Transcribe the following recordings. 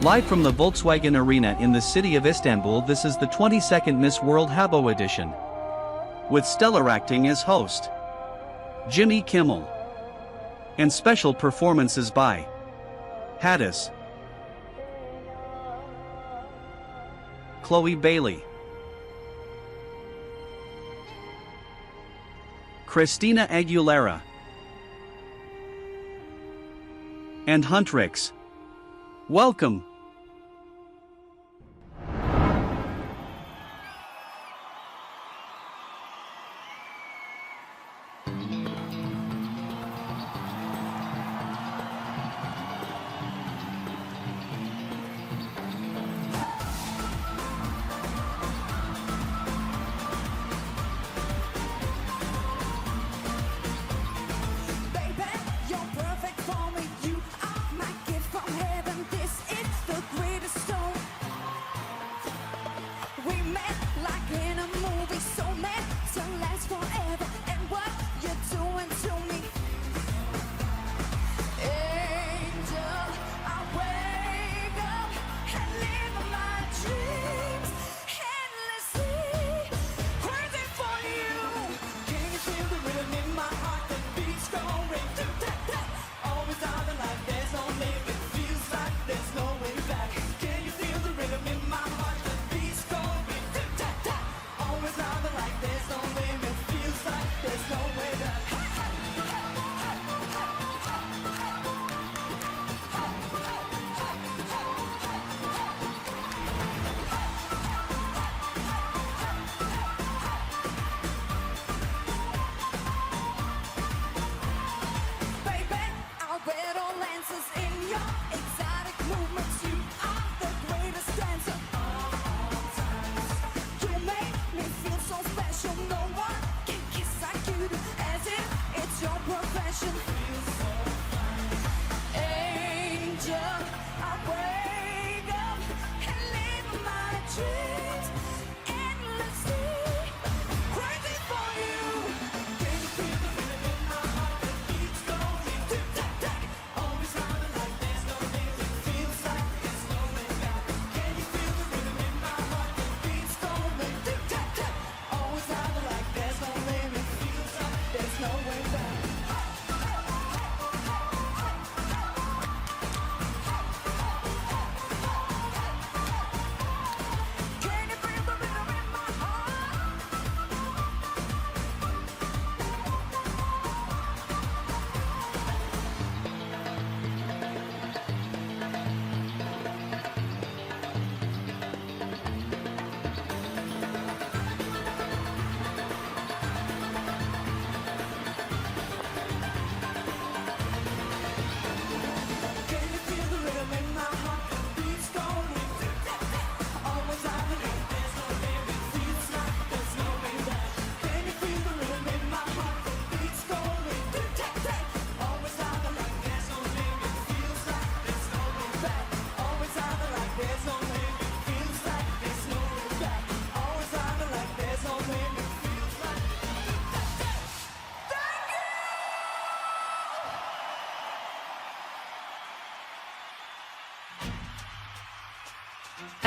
Live from the Volkswagen Arena in the city of Istanbul, this is the 22nd Miss World Habbo edition. With stellar acting as host Jimmy Kimmel. And special performances by Haddis, Chloe Bailey, Christina Aguilera, and Huntrix. Welcome.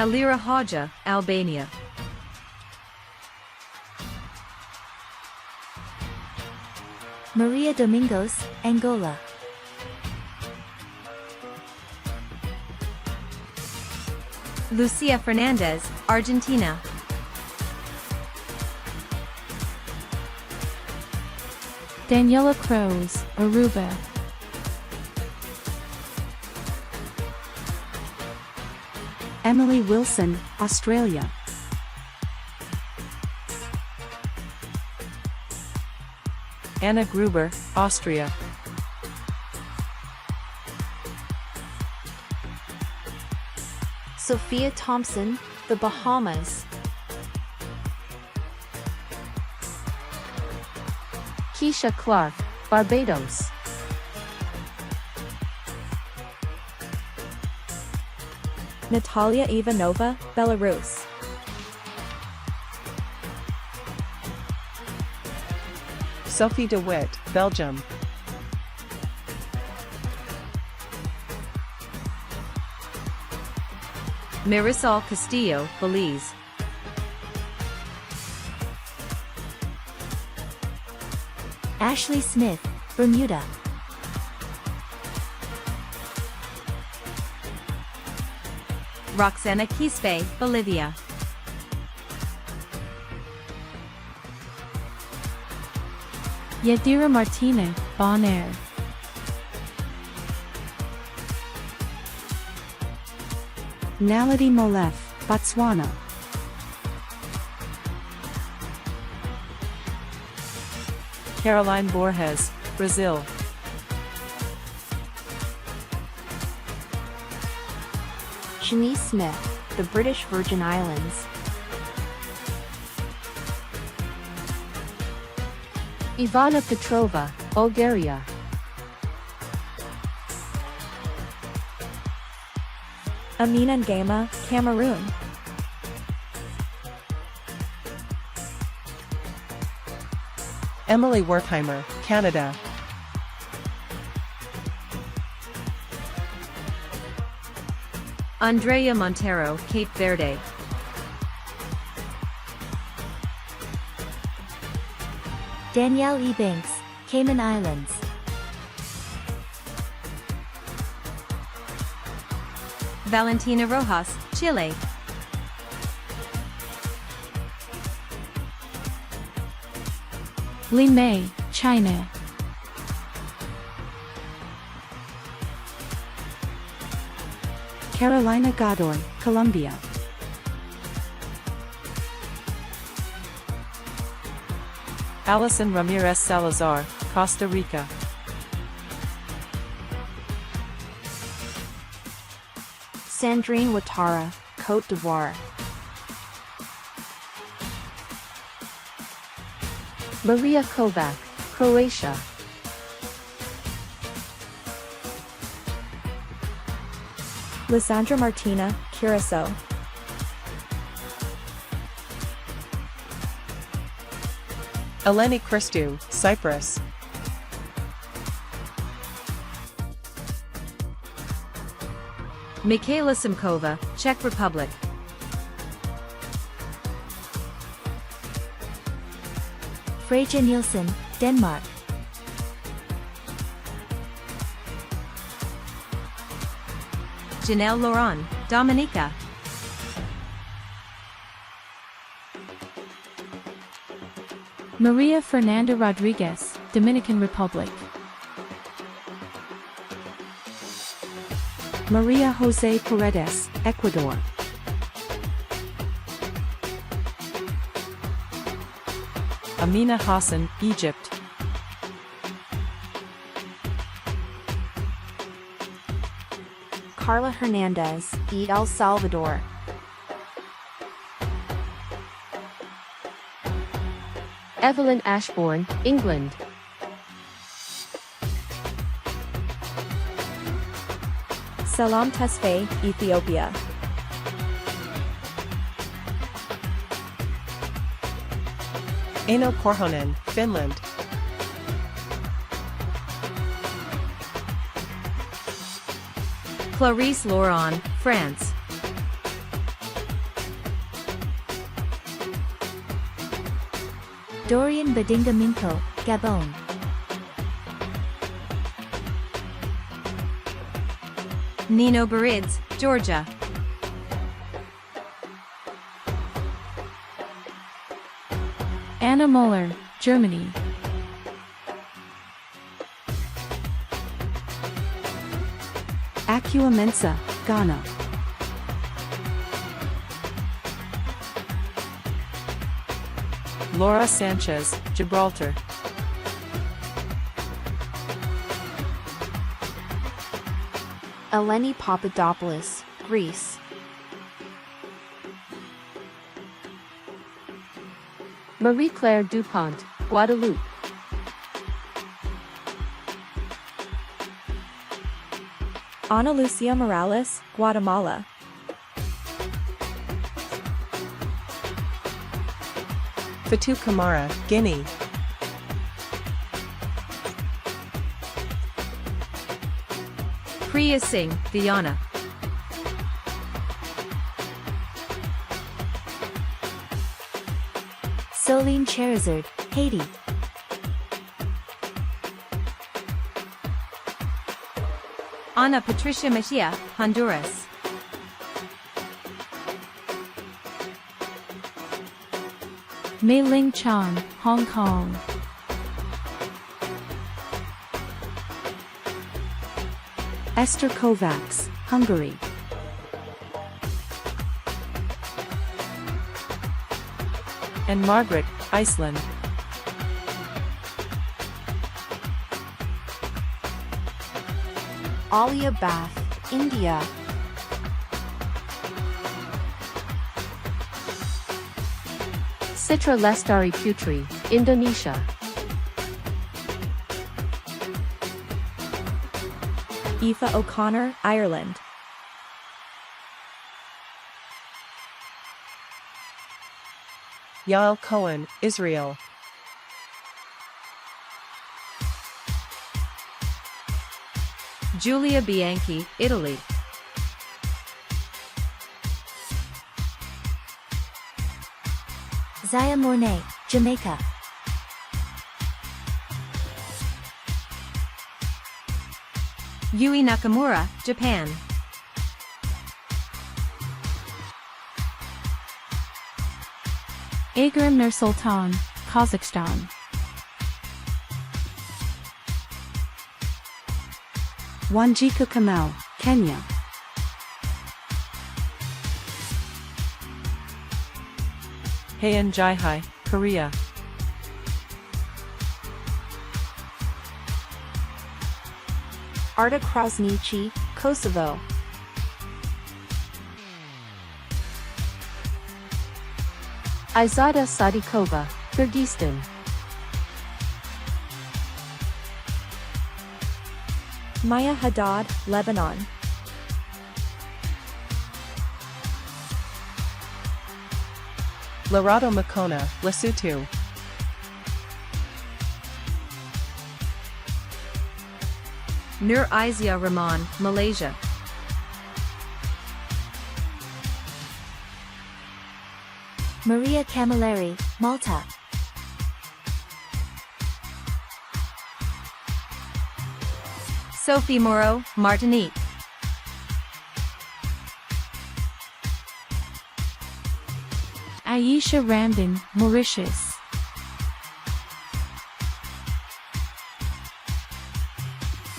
Alira Haja, Albania. Maria Domingos, Angola. Lucia Fernandez, Argentina. Daniela Cruz, Aruba. Emily Wilson, Australia. Anna Gruber, Austria. Sophia Thompson, the Bahamas. Keisha Clark, Barbados. Natalia Ivanova, Belarus. Sophie de Witt, Belgium. Marisol Castillo, Belize. Ashley Smith, Bermuda. Roxana Quispe, Bolivia. Yadira Martinez, Bonaire. Naledi Molef, Botswana. Caroline Borges, Brazil. Shanice Smith, the British Virgin Islands. Ivana Petrova, Bulgaria. Amina Ngema, Cameroon. Emily Wertheimer, Canada. Andrea Montero, Cape Verde. Danielle E. Banks, Cayman Islands. Valentina Rojas, Chile. Li Mei, China. Carolina Godoy, Colombia. Alison Ramirez Salazar, Costa Rica. Sandrine Ouattara, Côte d'Ivoire. Maria Kovac, Croatia. Lysandra Martina, Curacao. Eleni Christou, Cyprus. Michaela Simkova, Czech Republic. Freja Nielsen, Denmark. Janelle Laurent, Dominica. Maria Fernanda Rodriguez, Dominican Republic. Maria Jose Paredes, Ecuador. Amina Hassan, Egypt. Carla Hernandez, El Salvador. Evelyn Ashbourne, England. Salam Tesfaye, Ethiopia. Eino Korhonen, Finland. Clarice Laurent, France. Dorian Badinga Minko, Gabon. Nino Barids, Georgia. Anna Muller, Germany. Akua Mensah, Ghana. Laura Sanchez, Gibraltar. Eleni Papadopoulos, Greece. Marie-Claire Dupont, Guadeloupe. Ana Lucia Morales, Guatemala. Fatou Kamara, Guinea. Priya Singh, Guyana. Soline Cherizard, Haiti. Ana Patricia Mejia, Honduras. Mei Ling Chan, Hong Kong. Esther Kovacs, Hungary. and Margaret, Iceland. Alia Bath, India. Citra Lestari Putri, Indonesia. Aoife O'Connor, Ireland. Yael Cohen, Israel. Giulia Bianchi, Italy. Zaya Mornay, Jamaica. Yui Nakamura, Japan. Agrim Nursultan, Kazakhstan. Wanjiku Kamau, Kenya. Heian Jaihai, Korea. Arta Krasniqi, Kosovo. Izada Sadikova, Kyrgyzstan. Maya Haddad, Lebanon. Larato Makona, Lesotho. Nur Aizia Rahman, Malaysia. Maria Camilleri, Malta. Sophie Moreau, Martinique. Aisha Ramdan, Mauritius.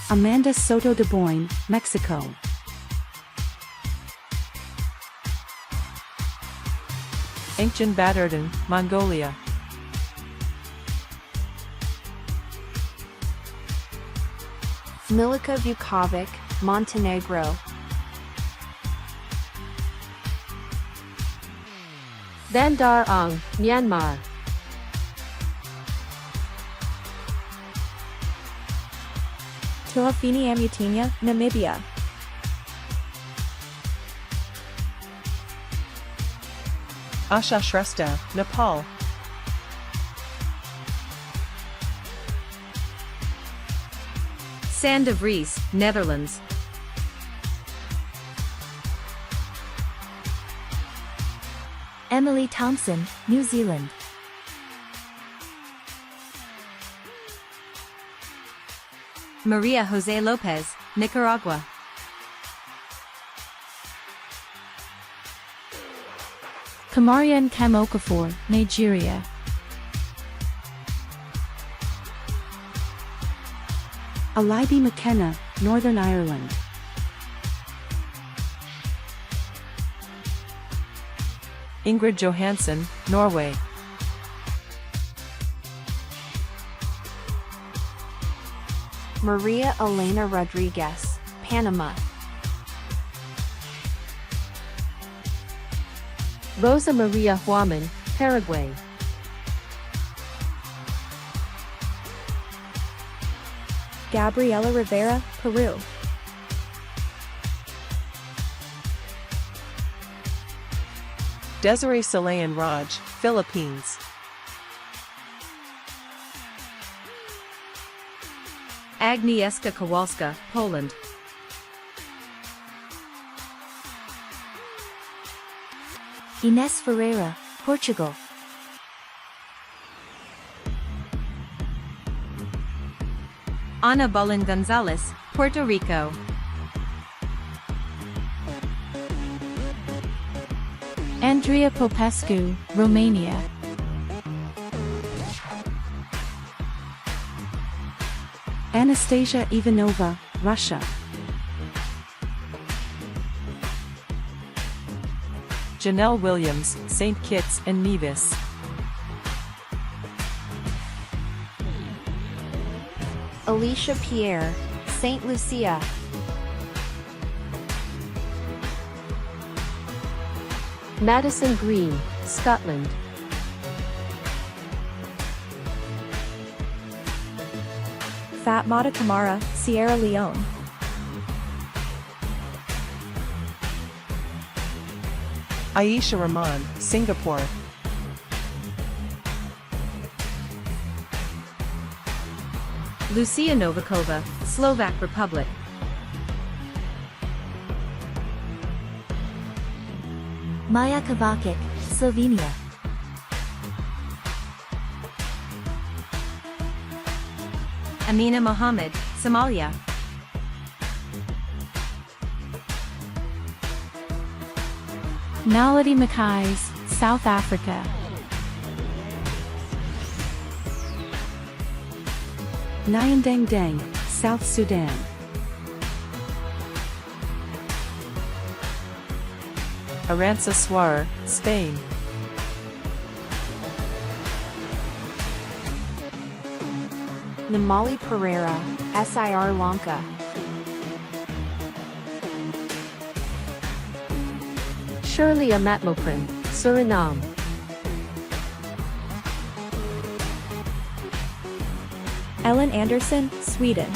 Amanda Soto de Boyne, Mexico. Engchen Baturden, Mongolia. Milica Vukovic, Montenegro. Bandar Ong, Myanmar. Tuafini Amutinia, Namibia. Asha Shrestha, Nepal. Sand of Vries, Netherlands. Emily Thompson, New Zealand. Maria Jose Lopez, Nicaragua. Kamarian Kamokafor, Nigeria. Alibi McKenna, Northern Ireland. Ingrid Johansson, Norway. Maria Elena Rodriguez, Panama. Rosa Maria Huaman, Paraguay. Gabriela Rivera, Peru. Desiree Salayan Raj, Philippines. Agnieszka Kowalska, Poland. Ines Ferreira, Portugal. Ana Bolin Gonzalez, Puerto Rico. Andrea Popescu, Romania. Anastasia Ivanova, Russia. Janelle Williams, St. Kitts and Nevis. Alicia Pierre, St. Lucia. Madison Green, Scotland. Fatmata Kamara, Sierra Leone. Aisha Rahman, Singapore. Lucia Novikova, Slovak Republic. Maja Kovacic, Slovenia. Amina Mohammed, Somalia. Naledi Mackayes, South Africa. Nyandeng Deng, South Sudan. Aranza Suar, Spain. Namali Pereira, Sri Lanka. Shirley Amatmoprin, Suriname. Ellen Anderson, Sweden.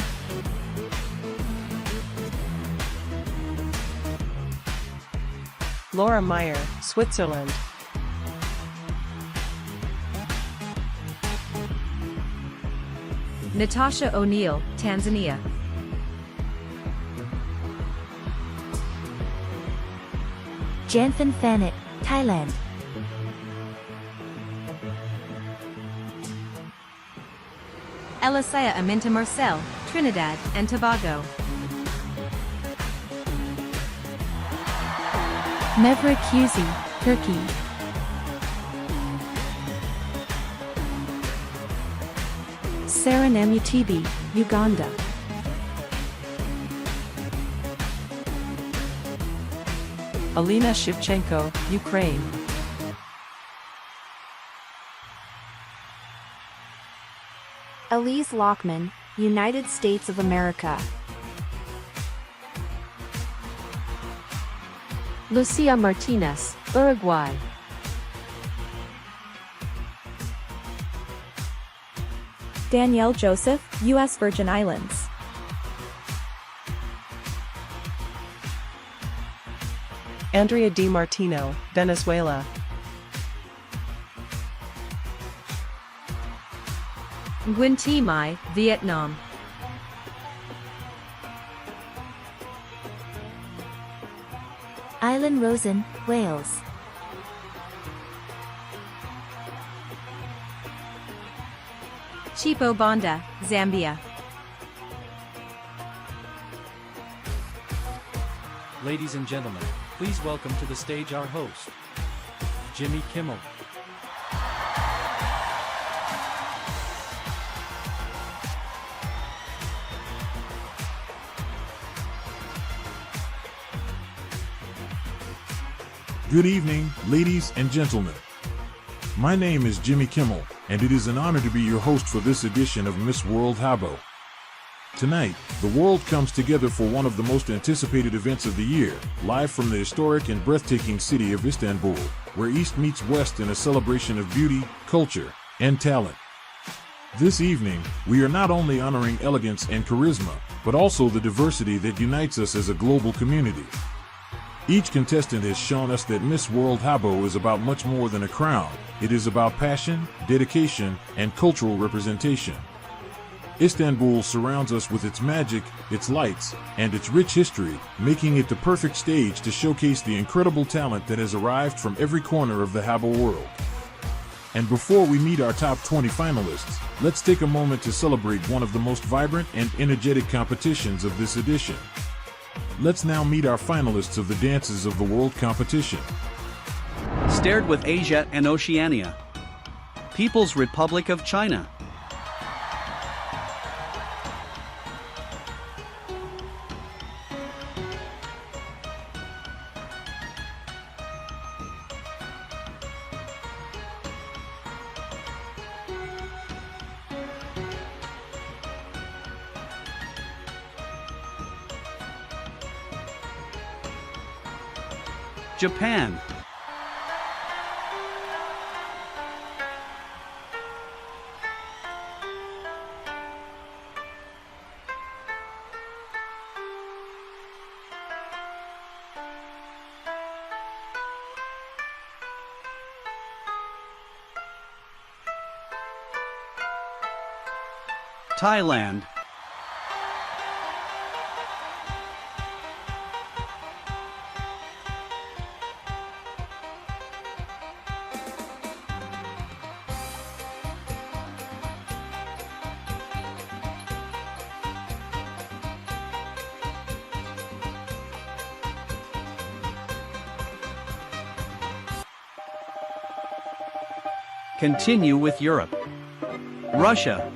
Laura Meyer, Switzerland. Natasha O'Neill, Tanzania. Janthan Thanet, Thailand. Elisaya Aminta Marcel, Trinidad and Tobago. Mevrik Yuzi, Turkey. Saren Mutibi, Uganda. Alina Shevchenko, Ukraine. Elise Lockman, United States of America. Lucia Martinez, Uruguay. Danielle Joseph, U.S. Virgin Islands. Andrea Di Martino, Venezuela. Nguyen Thi Mai, Vietnam. Island Rosen, Wales. Chipo Banda, Zambia. Ladies and gentlemen, please welcome to the stage our host, Jimmy Kimmel. Good evening, ladies and gentlemen. My name is Jimmy Kimmel, and it is an honor to be your host for this edition of Miss World Habbo. Tonight, the world comes together for one of the most anticipated events of the year, live from the historic and breathtaking city of Istanbul, where East meets West in a celebration of beauty, culture, and talent. This evening, we are not only honoring elegance and charisma, but also the diversity that unites us as a global community. Each contestant has shown us that Miss World Habbo is about much more than a crown. It is about passion, dedication, and cultural representation. Istanbul surrounds us with its magic, its lights, and its rich history, making it the perfect stage to showcase the incredible talent that has arrived from every corner of the Habbo world. And before we meet our top 20 finalists, let's take a moment to celebrate one of the most vibrant and energetic competitions of this edition. Let's now meet our finalists of the Dances of the World competition. Stared with Asia and Oceania. People's Republic of China. Japan. Thailand. Continue with Europe. Russia.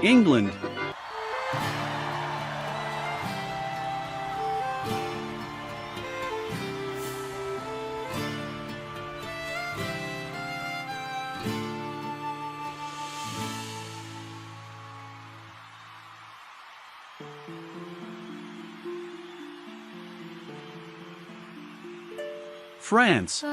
England. France.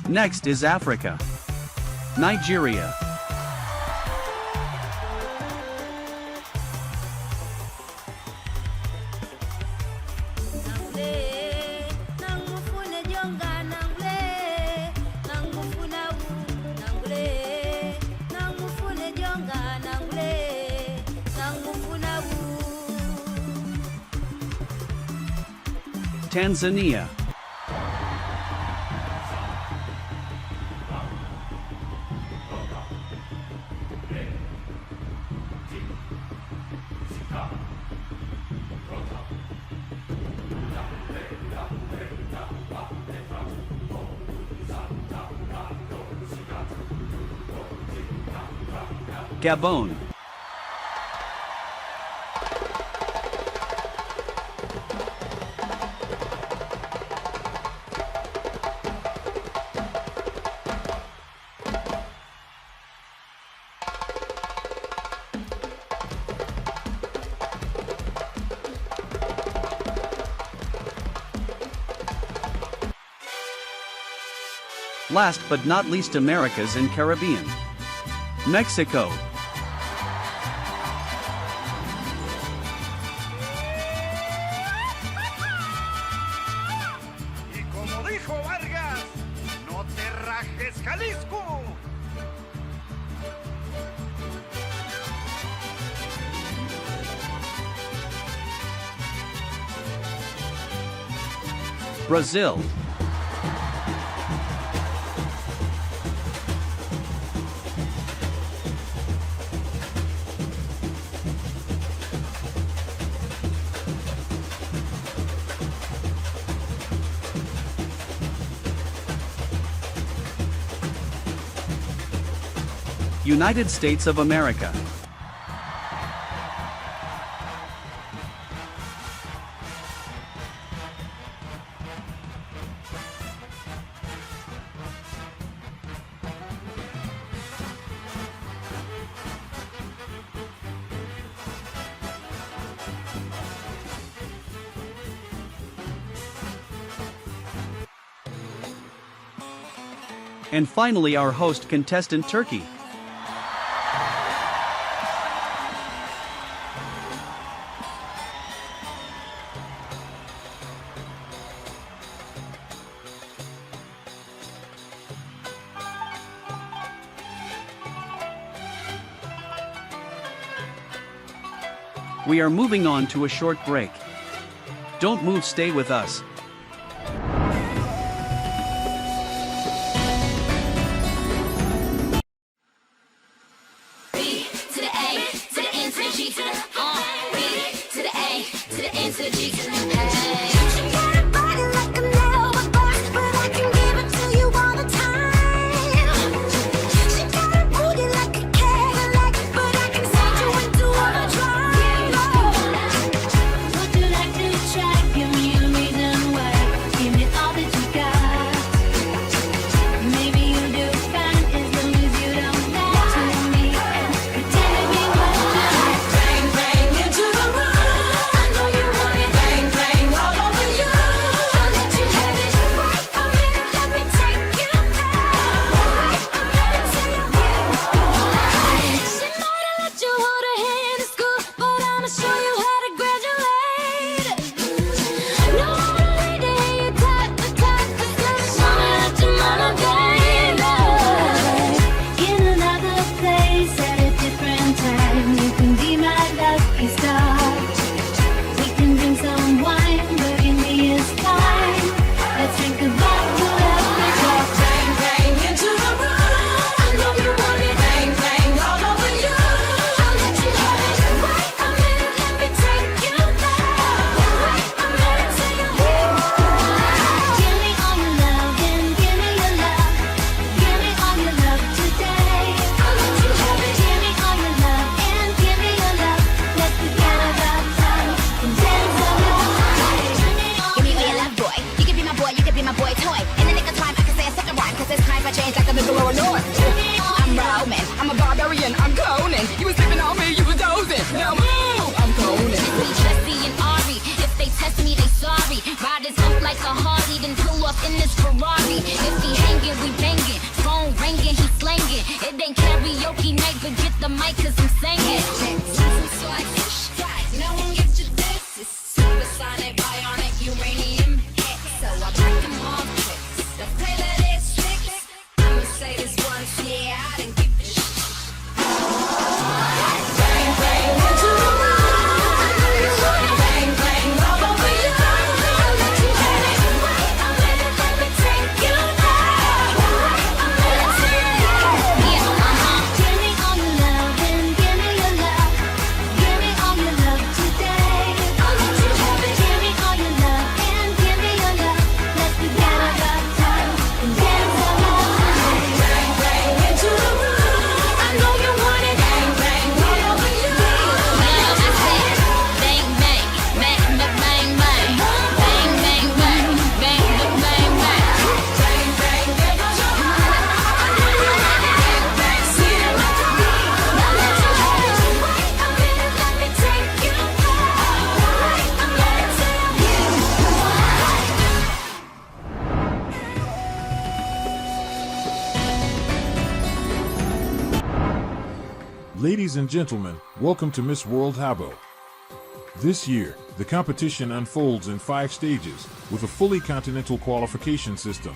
Next is Africa. Nigeria. Tanzania. Gabon. Last but not least, Americas and Caribbean. Mexico. Brazil. United States of America. And finally our host contestant Turkey. We are moving on to a short break. Don't move, stay with us. B to the A to the N to the G to the B to the A to the N to the G to the A. She got a body like a nail, but I can give it to you all the time. She got a booty like a Cadillac, but I can send you into overdrive. Would you like to try? Give me a reason why. Give me all that you got. Maybe you'll do fine as long as you don't lie to me and pretend to be what you like. Bang, bang into the room. I know you want it. Bang, bang all over you. I'll let you have it. Wait a minute, let me take you there. Wait a minute till you get. She might have let you hold her hand in school, but I'ma show you how to graduate. No, I don't need to hear you talk, just show me that you're motivated. In another place at a different time, you can be my lucky star. We can drink some wine, burgundy is fine. Let's drink a bottle of liquor. Bang, bang into the room. I know you want it. Bang, bang all over you. I'll let you have it. Wait a minute, let me take you there. Wait a minute till you get. Give me all your love and give me your love. Give me all your love today. I'll let you have it. Give me all your love and give me your love. Let's forget about time and dance all night. Give me all your love, boy. You can be my boy, you can be my boy toy. In the nick of time, I can say a second rhyme, 'cause it's time for change like the middle of a north. I'm Roman, I'm a barbarian, I'm Conan. You was sleeping on me, you was dozing. Now move, I'm Conan. It's me, Jesse and Ari. If they test me, they sorry. Riders up like a Harley, then pull off in this Ferrari. If he hanging, we banging. Phone ringing, he slanging. It ain't karaoke night, but get the mic 'cause I'm singing. No one gives you this. It's supersonic, bionic, uranium hit. So I break them off tricks. The play that is fixed. I'ma say this once, yeah, I didn't give a shit. Bang, bang into the room. I know you want it. Bang, bang all over you. I'll let you have it. Wait a minute, let me take you there. Wait a minute till you get. Yeah, Give me all your love and give me your love. Give me all your love today. I'll let you have it. Give me all your love and give me your love. Let's forget about time and dance all night. Bang, bang into the room. I know you want it. Bang, bang all over you. I said, bang, bang, bang, bang, bang, bang, bang, bang, bang, bang, bang, bang, bang, bang, bang, see it like a beat. I'll let you have it. Wait a minute, let me take you there. Wait a minute till you Ladies and gentlemen, welcome to Miss World Habbo. This year, the competition unfolds in 5 stages, with a fully continental qualification system.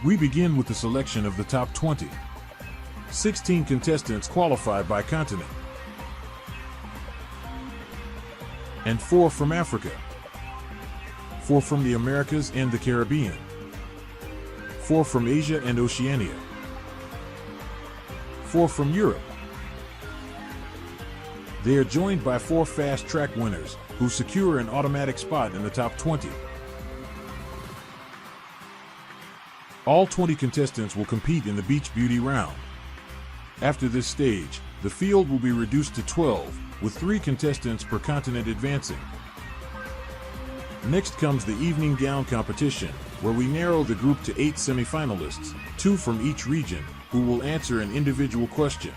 We begin with the selection of the top 20. 16 contestants qualify by continent, and 4 from Africa, 4 from the Americas and the Caribbean, 4 from Asia and Oceania, 4 from Europe. They are joined by 4 fast track winners, who secure an automatic spot in the top 20. All 20 contestants will compete in the Beach Beauty round. After this stage, the field will be reduced to 12, with 3 contestants per continent advancing. Next comes the evening gown competition, where we narrow the group to 8 semifinalists, 2 from each region, who will answer an individual question.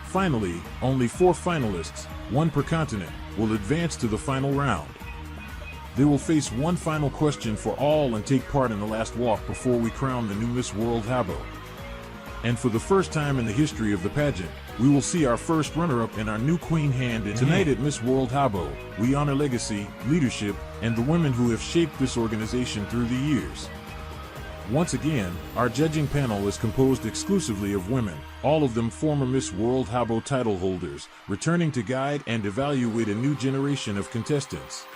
Finally, only 4 finalists, 1 per continent, will advance to the final round. They will face one final question for all and take part in the last walk before we crown the new Miss World Habbo. And for the first time in the history of the pageant, we will see our first runner-up and our new queen hand in hand. Tonight at Miss World Habbo, we honor legacy, leadership, and the women who have shaped this organization through the years. Once again, our judging panel is composed exclusively of women, all of them former Miss World Habbo title holders, returning to guide and evaluate a new generation of contestants.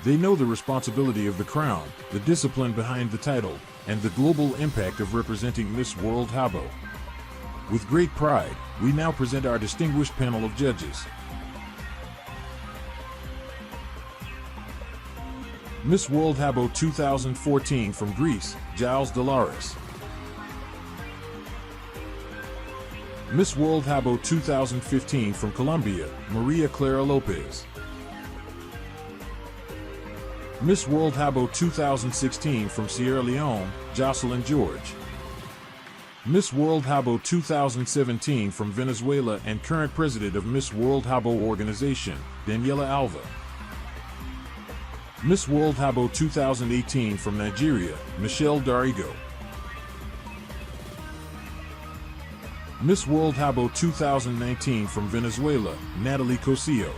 They know the responsibility of the crown, the discipline behind the title, and the global impact of representing Miss World Habbo. With great pride, we now present our distinguished panel of judges. Miss World Habbo 2014 from Greece, Giles Delaris. Miss World Habbo 2015 from Colombia, Maria Clara Lopez. Miss World Habbo 2016 from Sierra Leone, Jocelyn George. Miss World Habbo 2017 from Venezuela and current president of Miss World Habbo organization, Daniela Alva. Miss World Habbo 2018 from Nigeria, Michelle Darigo. Miss World Habbo 2019 from Venezuela, Natalie Cosillo.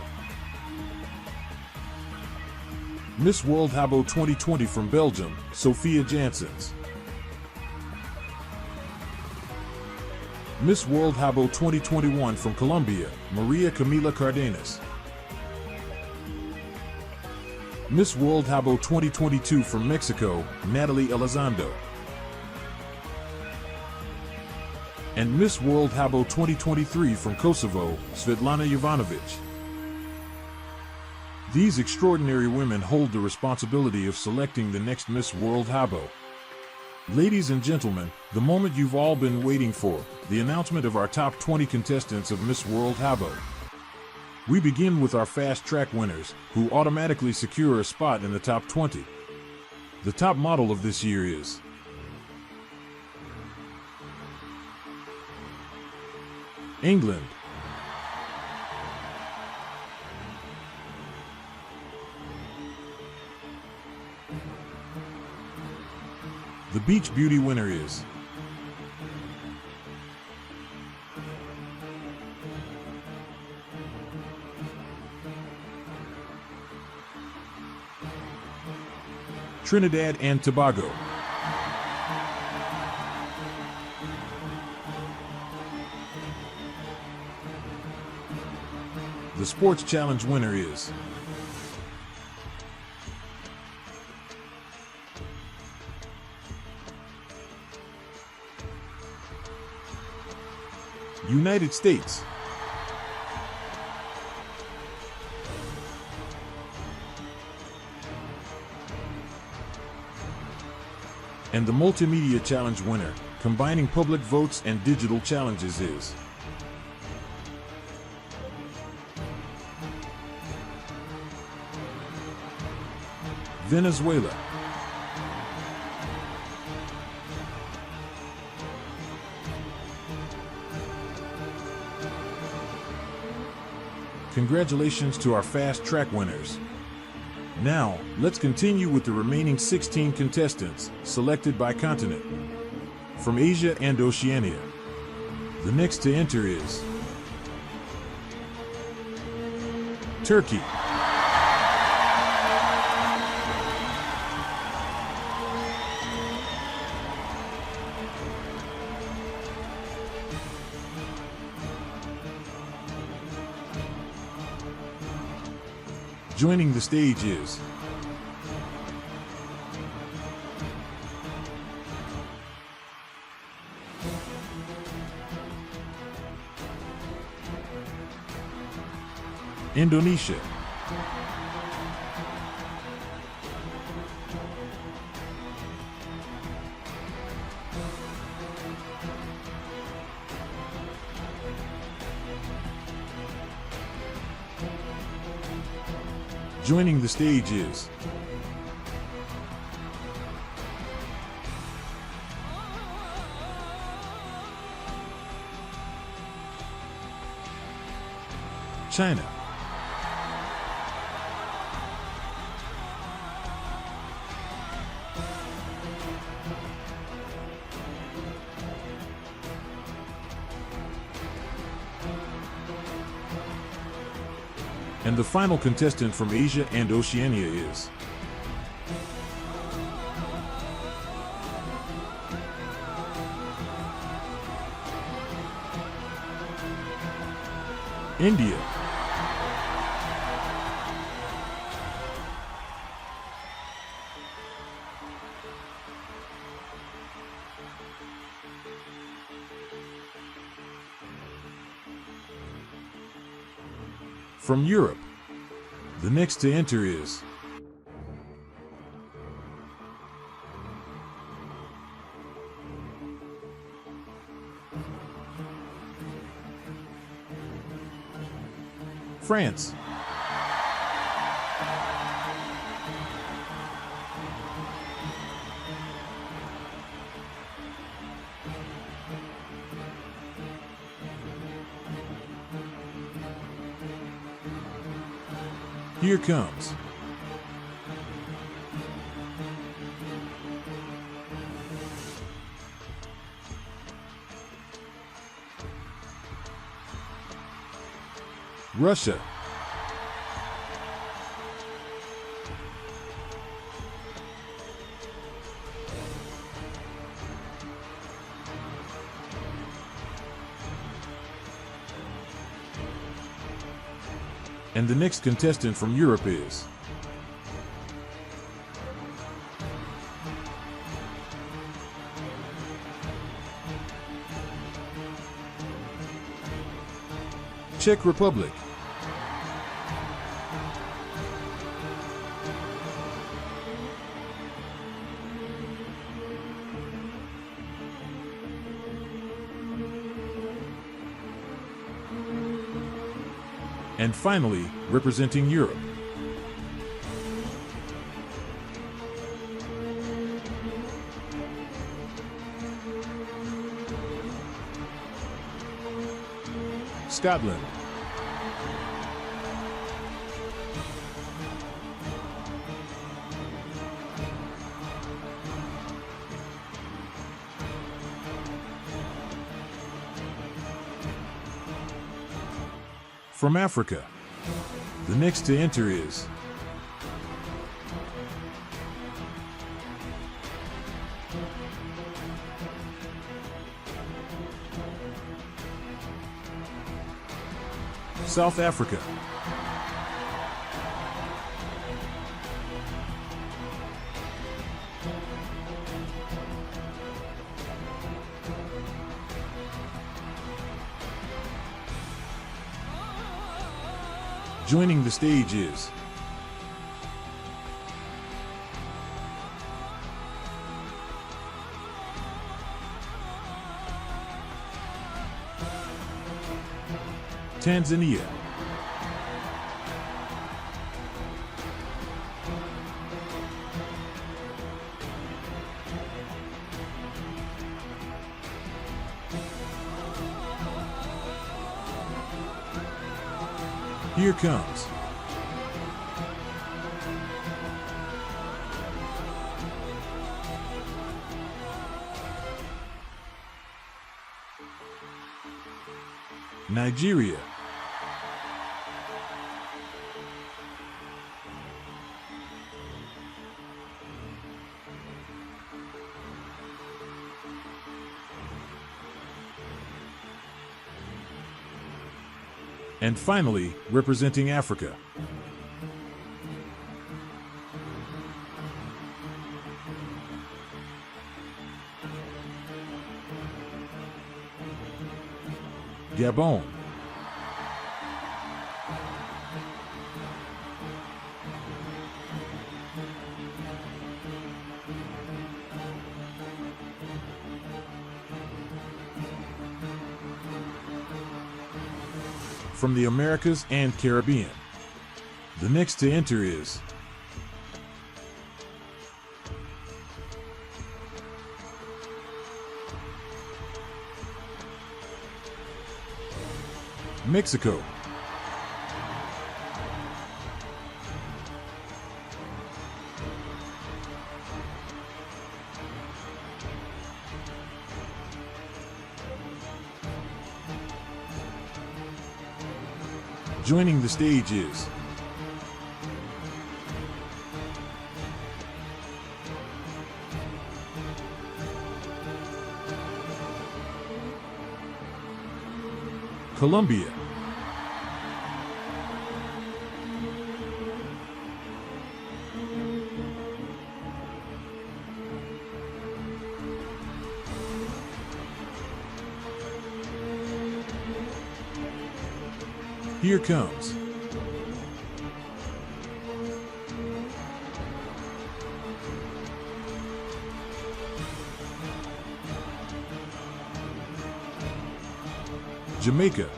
Miss World Habbo 2020 from Belgium, Sophia Janssens. Miss World Habbo 2021 from Colombia, Maria Camila Cardenas. Miss World Habbo 2022 from Mexico, Natalie Elizondo. And Miss World Habbo 2023 from Kosovo, Svetlana Jovanovic. These extraordinary women hold the responsibility of selecting the next Miss World Habbo. Ladies and gentlemen, the moment you've all been waiting for, the announcement of our top 20 contestants of Miss World Habbo. We begin with our fast track winners, who automatically secure a spot in the top 20. The top model of this year is England. The Beach Beauty winner is Trinidad and Tobago. The Sports Challenge winner is United States. And the Multimedia Challenge winner, combining public votes and digital challenges, is Venezuela. Congratulations to our fast track winners. Now, let's continue with the remaining 16 contestants, selected by continent. From Asia and Oceania. The next to enter is Turkey. Joining the stage is Indonesia. Joining the stage is China. And the final contestant from Asia and Oceania is India. From Europe, the next to enter is France. Here comes Russia. And the next contestant from Europe is Czech Republic. And finally, representing Europe, Scotland. From Africa, the next to enter is South Africa. Joining the stage is Tanzania. Here comes Nigeria. And finally, representing Africa, Gabon. From the Americas and Caribbean, the next to enter is Mexico. Joining the stage is Colombia, here comes Jamaica,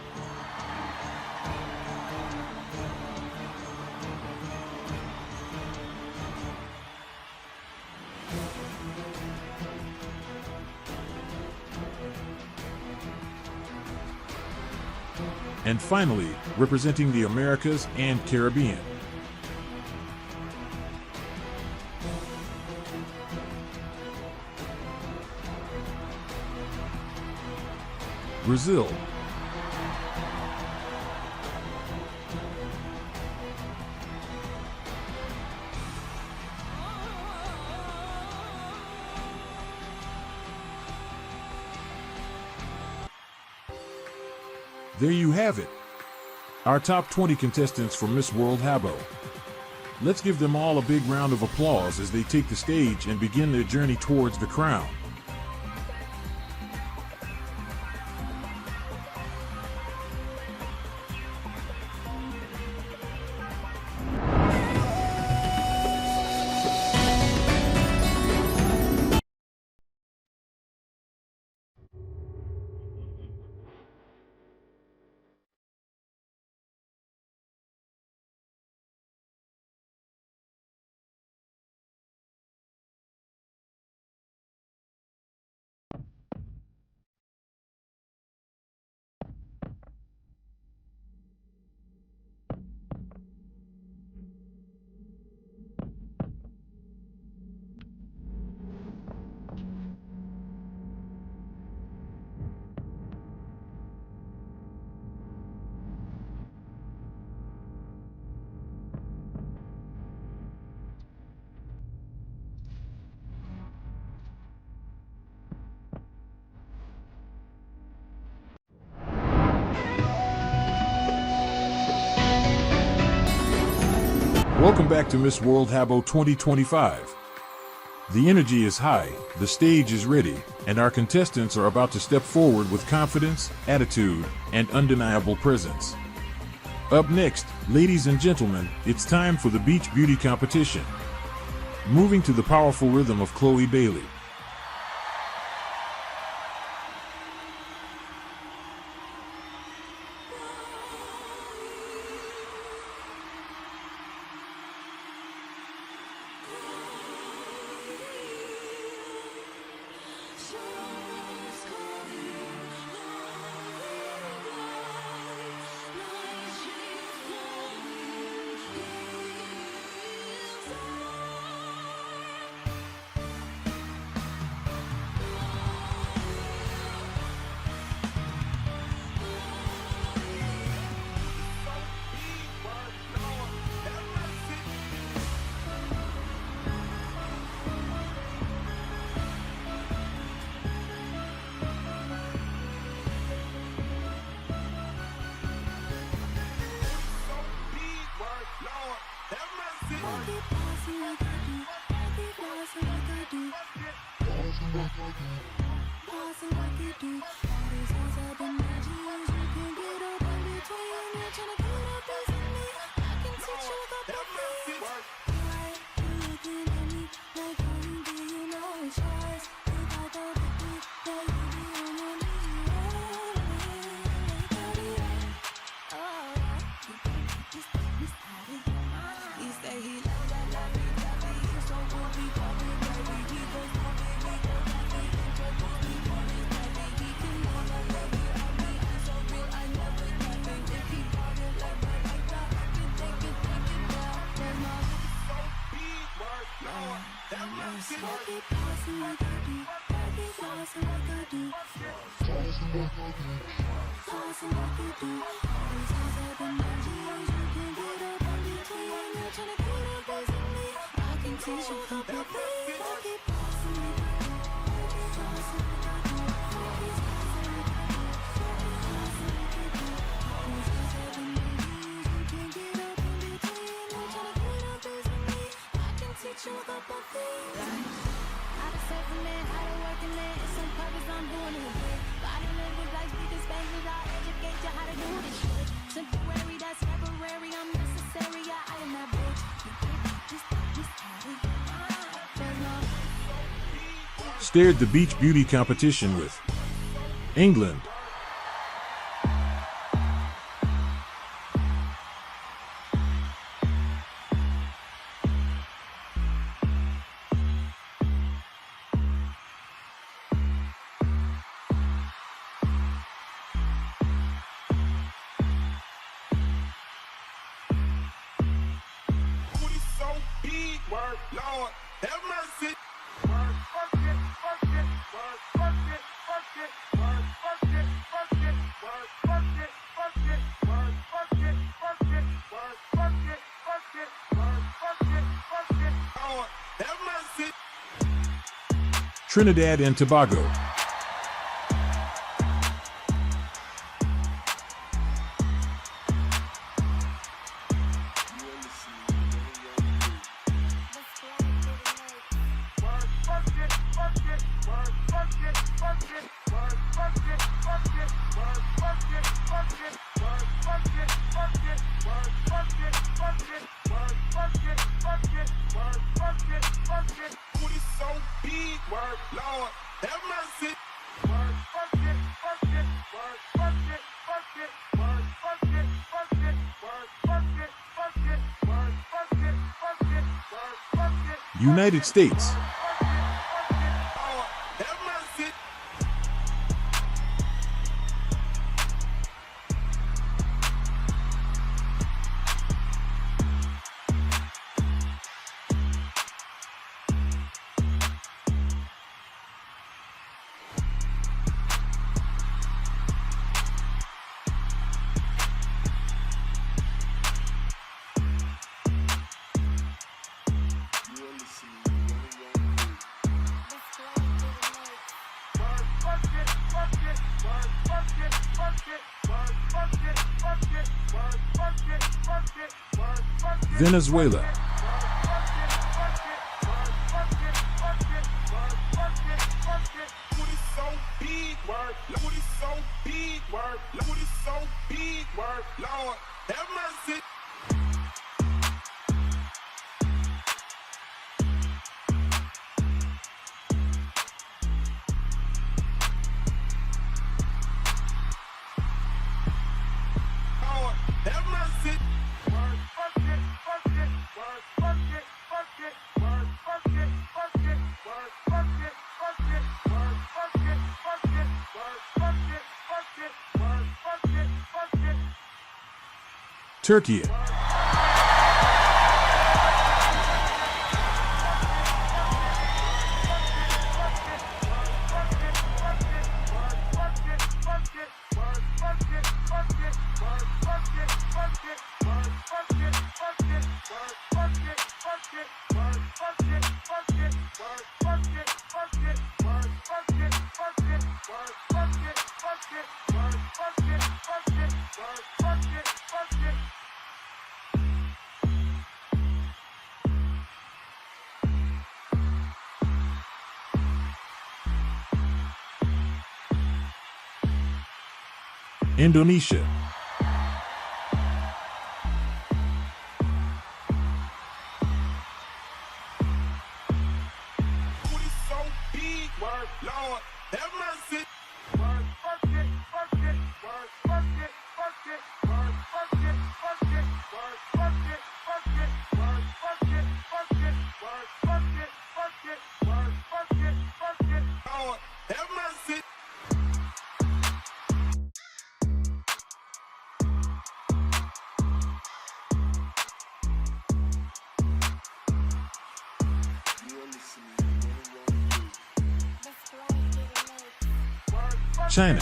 and finally, representing the Americas and Caribbean, Brazil. There you have it. Our top 20 contestants for Miss World Habbo. Let's give them all a big round of applause as they take the stage and begin their journey towards the crown. Welcome back to Miss World Habbo 2025. The energy is high, the stage is ready, and our contestants are about to step forward with confidence, attitude, and undeniable presence. Up next, ladies and gentlemen, it's time for the Beach Beauty competition. Moving to the powerful rhythm of Chloe Bailey. Tossing like I do. Stared the beach beauty competition with England. Lord, have mercy. Trinidad and Tobago. Lord, have mercy. United States. Venezuela. Lord, have mercy. Turkey. Indonesia. Lord, have mercy. China.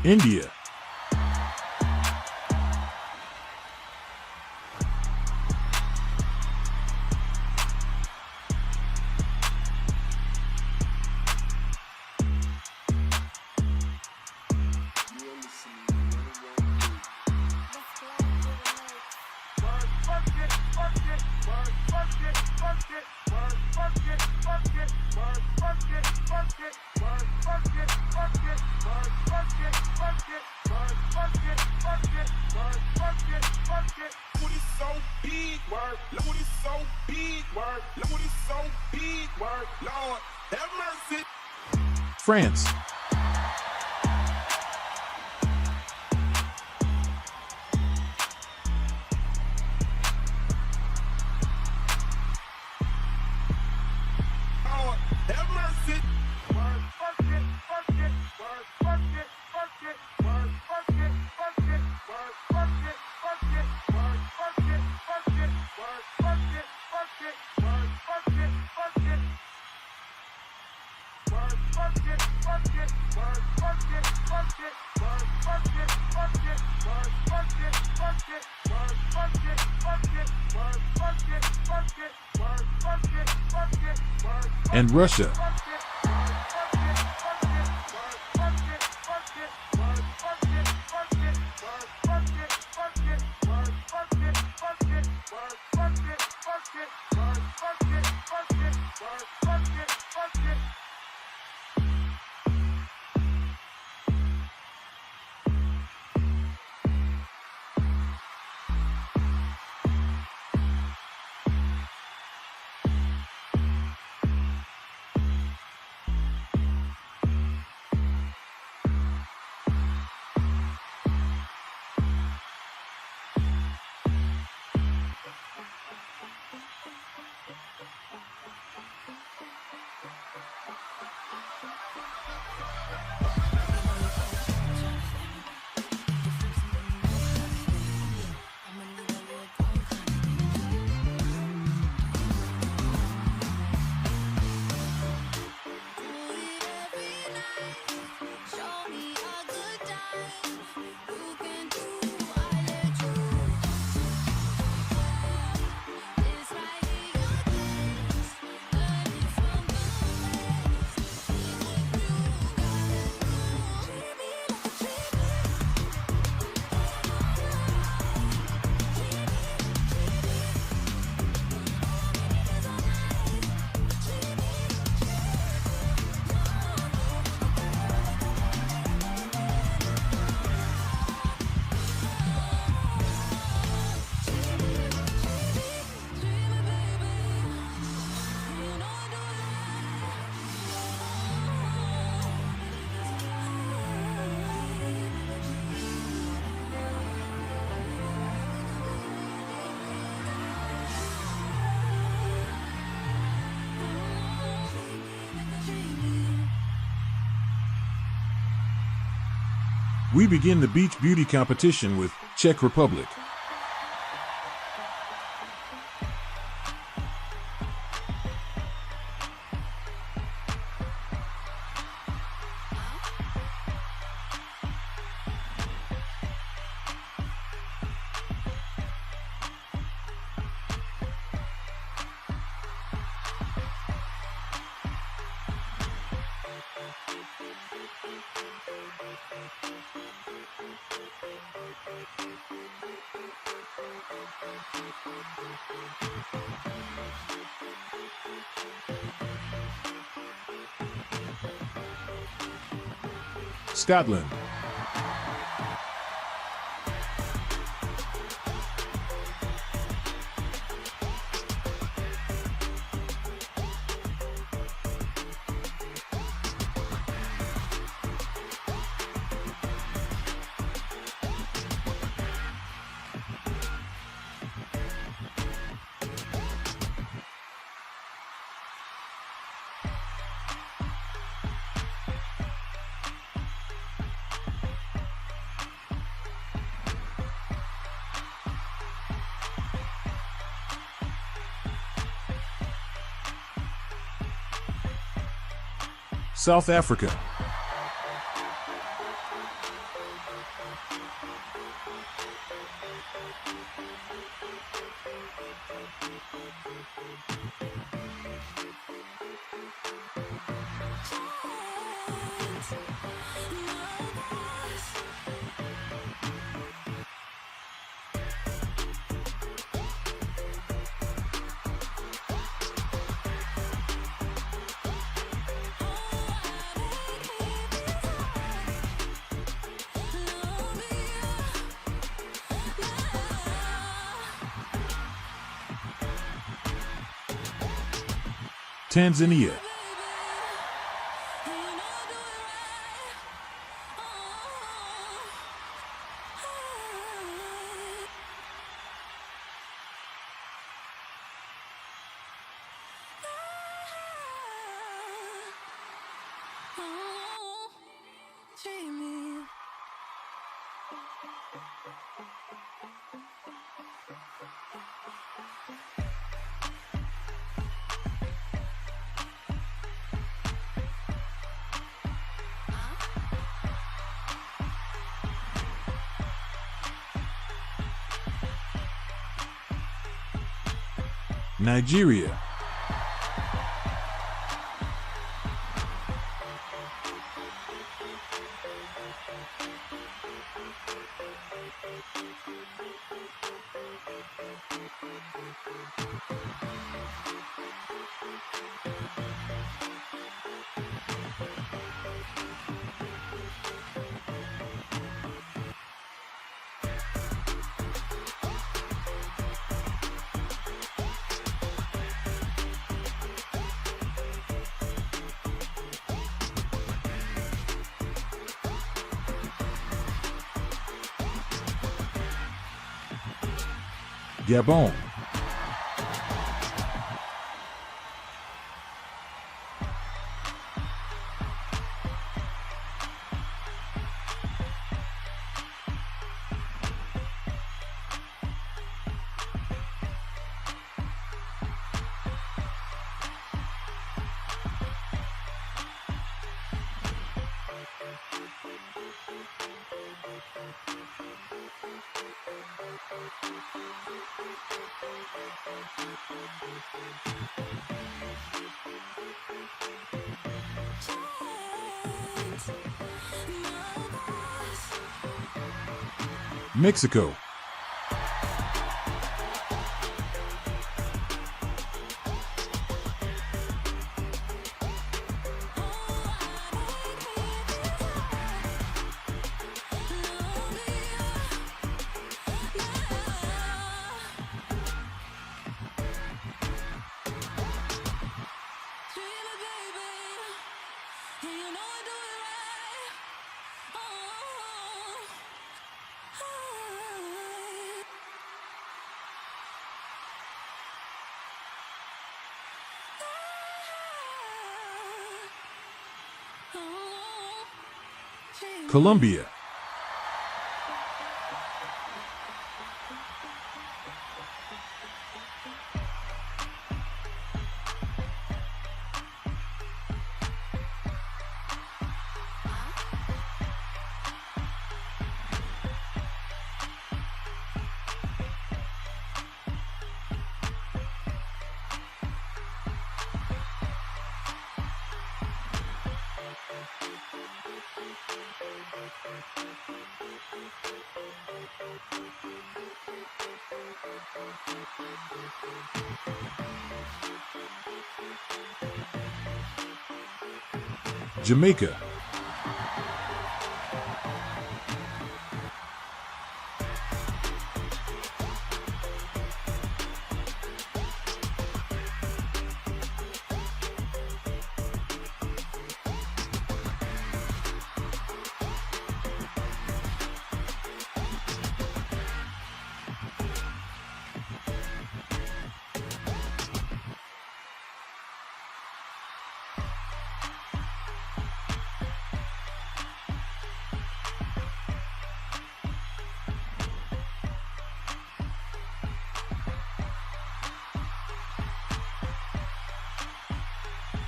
India. France. And Russia. We begin the beach beauty competition with Czech Republic. Scotland. South Africa. Tanzania. Nigeria. Gabon. Mexico. Colombia. Jamaica.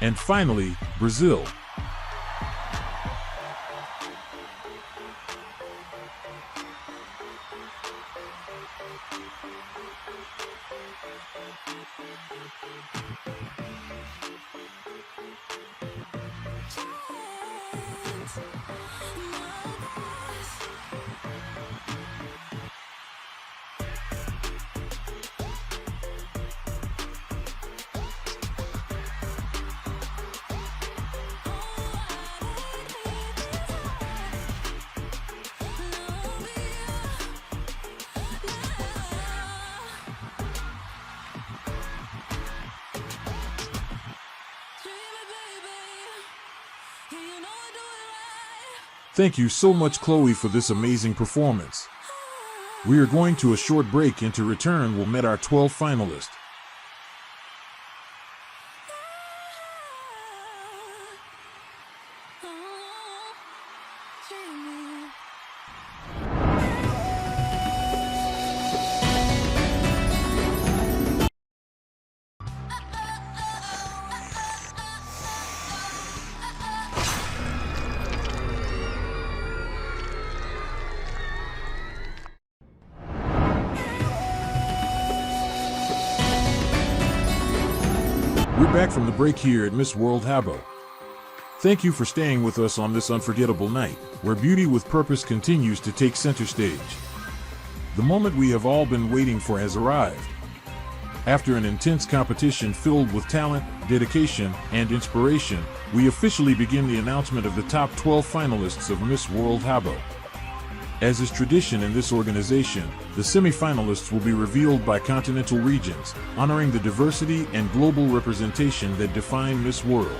And finally, Brazil. Thank you so much, Chloe, for this amazing performance. We are going to a short break, and to return we'll meet our 12 finalists. We're back from the break here at Miss World Habbo. Thank you for staying with us on this unforgettable night, where beauty with purpose continues to take center stage. The moment we have all been waiting for has arrived. After an intense competition filled with talent, dedication, and inspiration, we officially begin the announcement of the top 12 finalists of Miss World Habbo. As is tradition in this organization, the semi-finalists will be revealed by continental regions, honoring the diversity and global representation that define Miss World.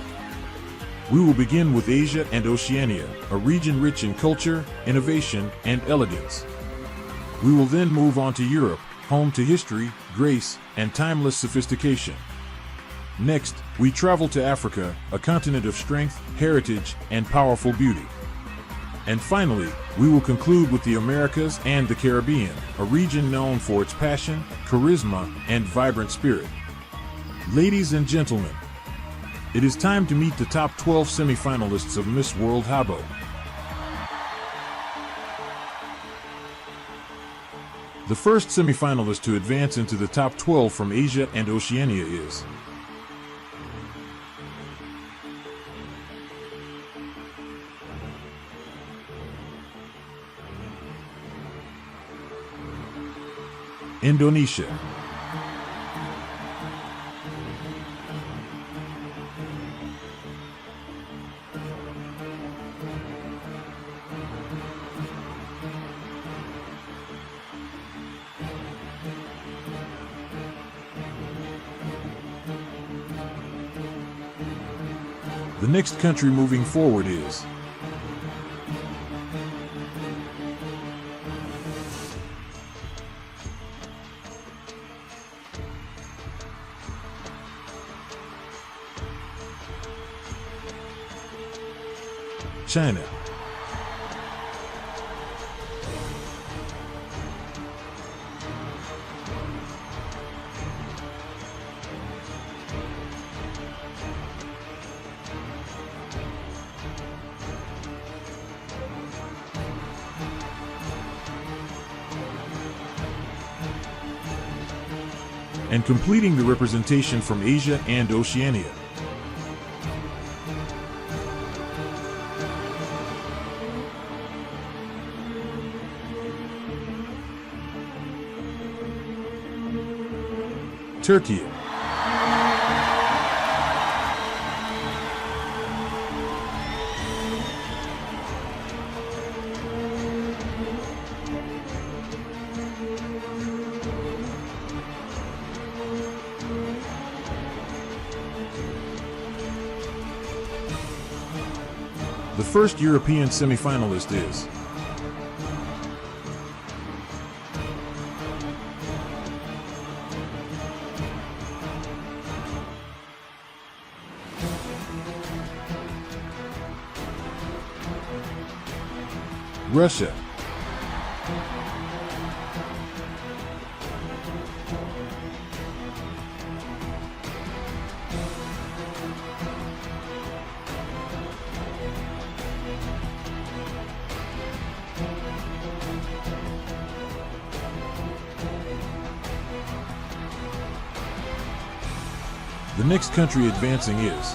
We will begin with Asia and Oceania, a region rich in culture, innovation, and elegance. We will then move on to Europe, home to history, grace, and timeless sophistication. Next, we travel to Africa, a continent of strength, heritage, and powerful beauty. And finally, we will conclude with the Americas and the Caribbean, a region known for its passion, charisma, and vibrant spirit. Ladies and gentlemen, it is time to meet the top 12 semi-finalists of Miss World Habbo. The first semi-finalist to advance into the top 12 from Asia and Oceania is Indonesia. The next country moving forward is China. And completing the representation from Asia and Oceania, Turkey. The first European semi-finalist is Russia. The next country advancing is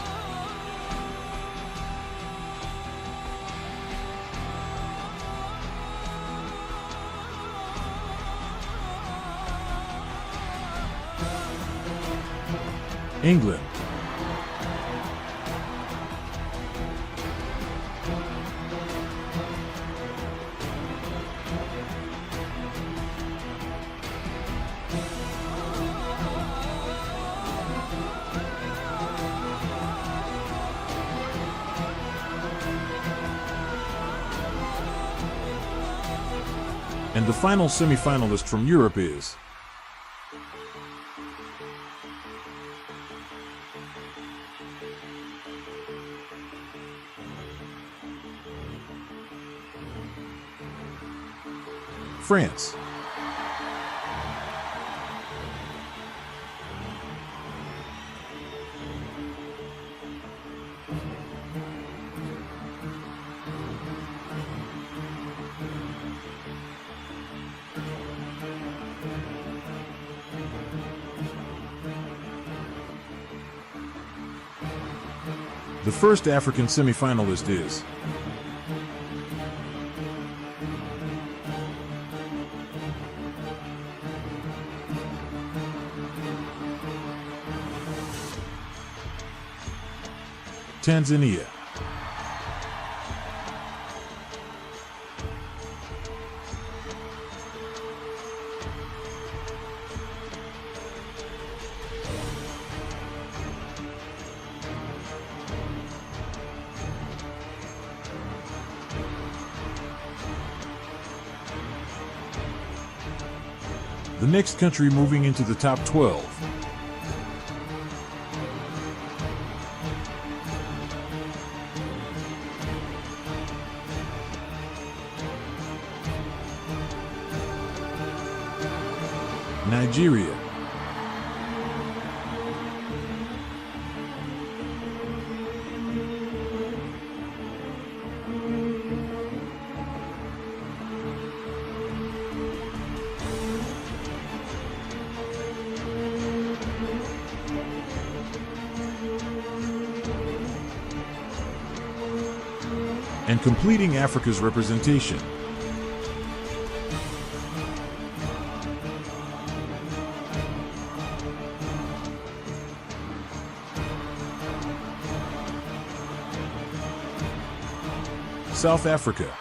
England. And the final semi-finalist from Europe is France. The first African semi-finalist is Tanzania. The next country moving into the top 12. Nigeria. And completing Africa's representation. South Africa.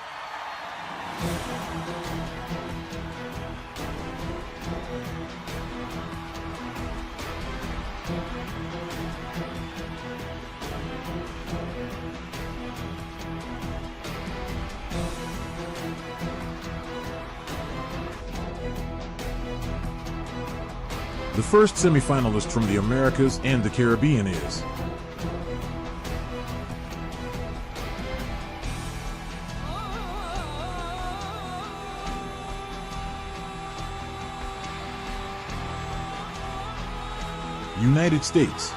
The first semi-finalist from the Americas and the Caribbean is United States.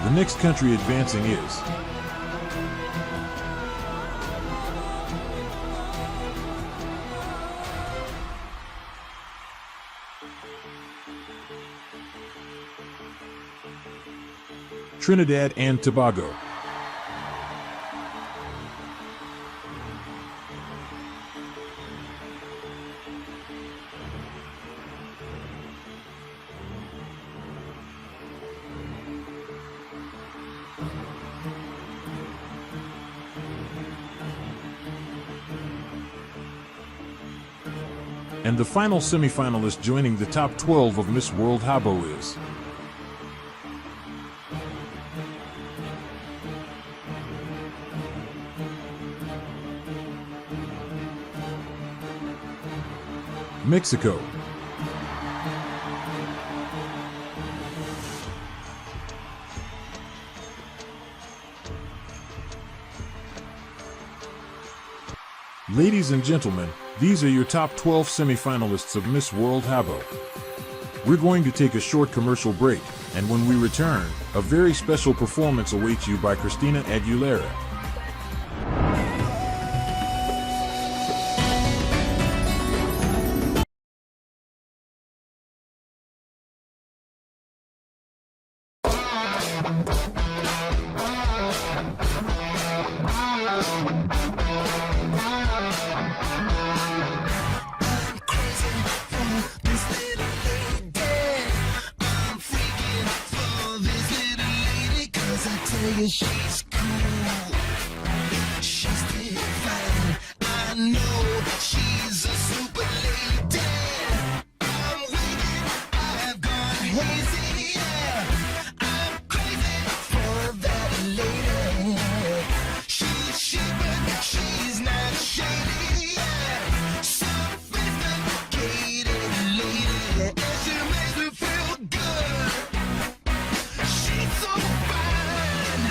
The next country advancing is Trinidad and Tobago. And the final semi-finalist joining the top 12 of Miss World Habbo is Mexico. Ladies and gentlemen, these are your top 12 semi-finalists of Miss World Habbo. We're going to take a short commercial break, and when we return, a very special performance awaits you by Christina Aguilera. yeah, she's cool. She's divine. I know she's a super lady. I'm waiting, I've gone hazy. Yeah. I'm crazy for that lady. She's chic, but she's not shady. Yeah. Sophisticated lady, and she makes me feel good. She's so fine.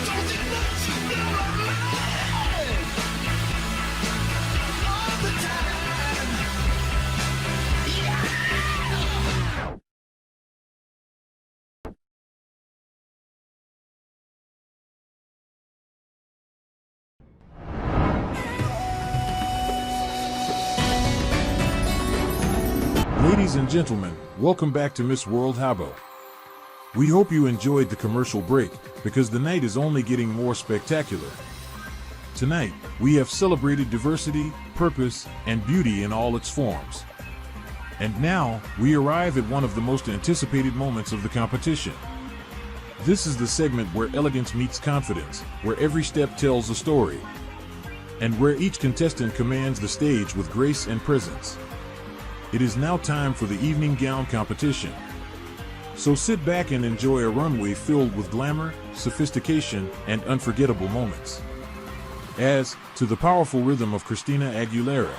Don't you know she blew my mind all the time? Yeah. Ladies and gentlemen, welcome back to Miss World Habbo. We hope you enjoyed the commercial break, because the night is only getting more spectacular. Tonight, we have celebrated diversity, purpose, and beauty in all its forms. And now, we arrive at one of the most anticipated moments of the competition. This is the segment where elegance meets confidence, where every step tells a story, and where each contestant commands the stage with grace and presence. It is now time for the evening gown competition. So sit back and enjoy a runway filled with glamour, sophistication, and unforgettable moments. As, to the powerful rhythm of Christina Aguilera.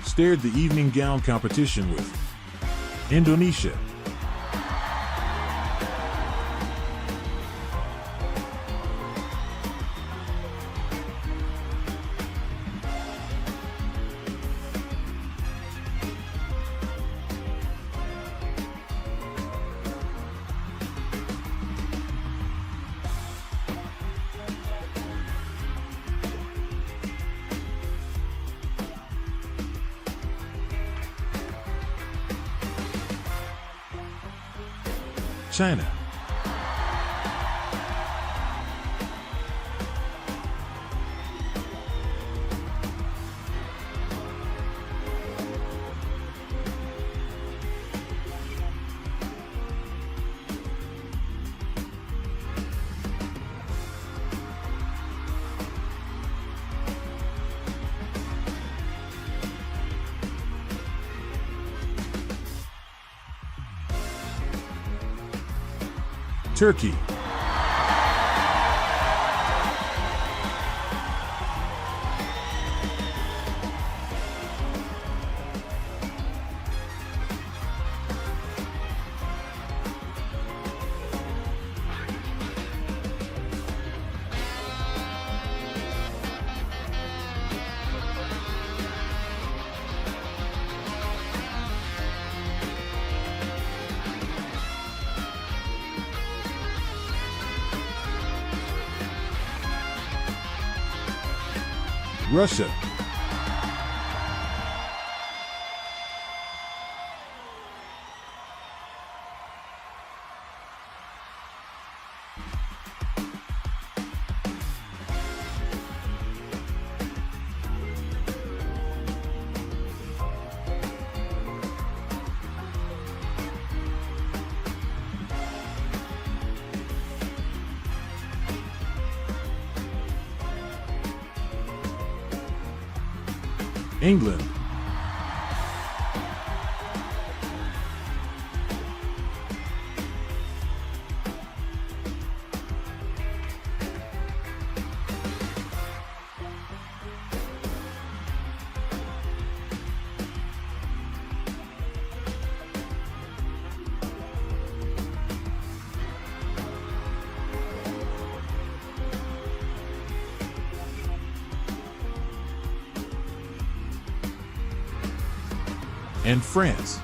Stared the evening gown competition with Indonesia. China. Turkey. Russia. England. And France.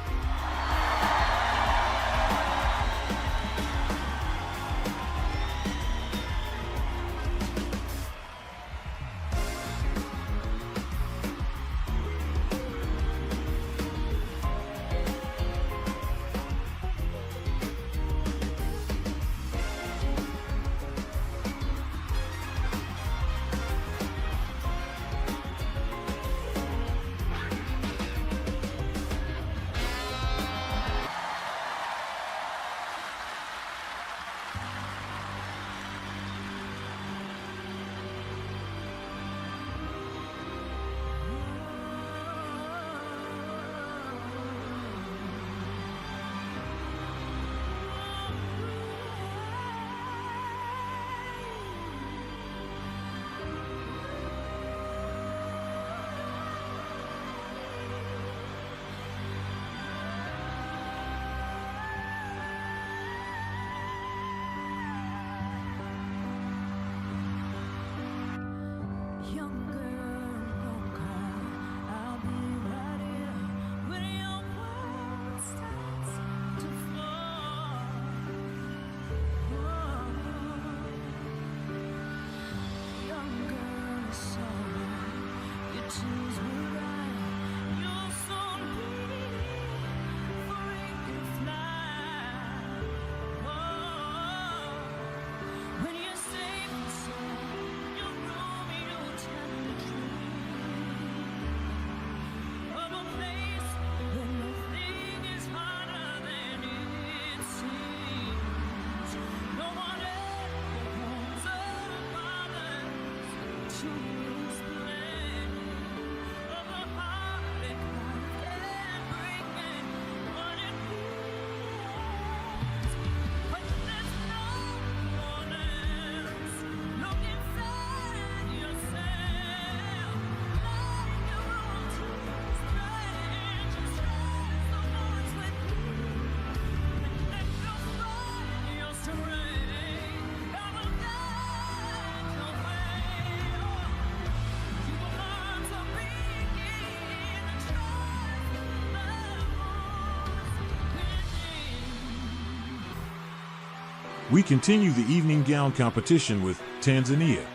We continue the evening gown competition with Tanzania.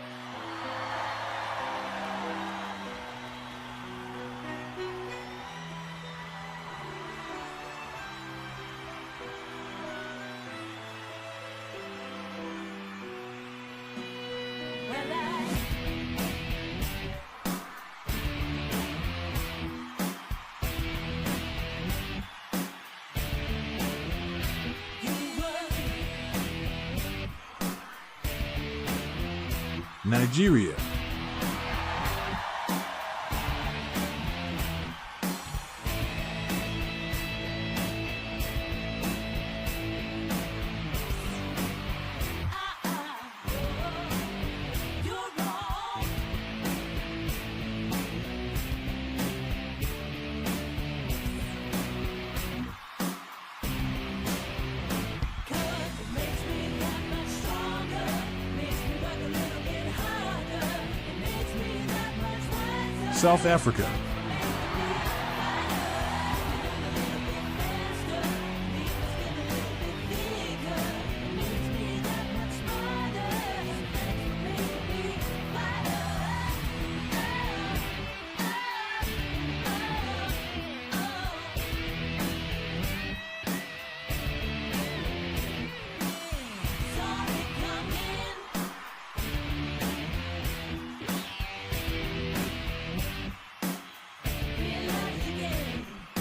Nigeria. South Africa.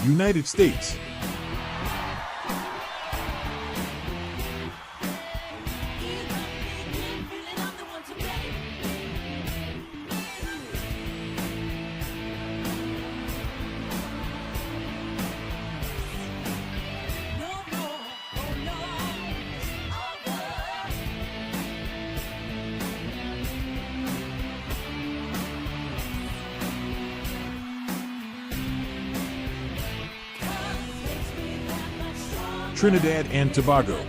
United States. Trinidad and Tobago.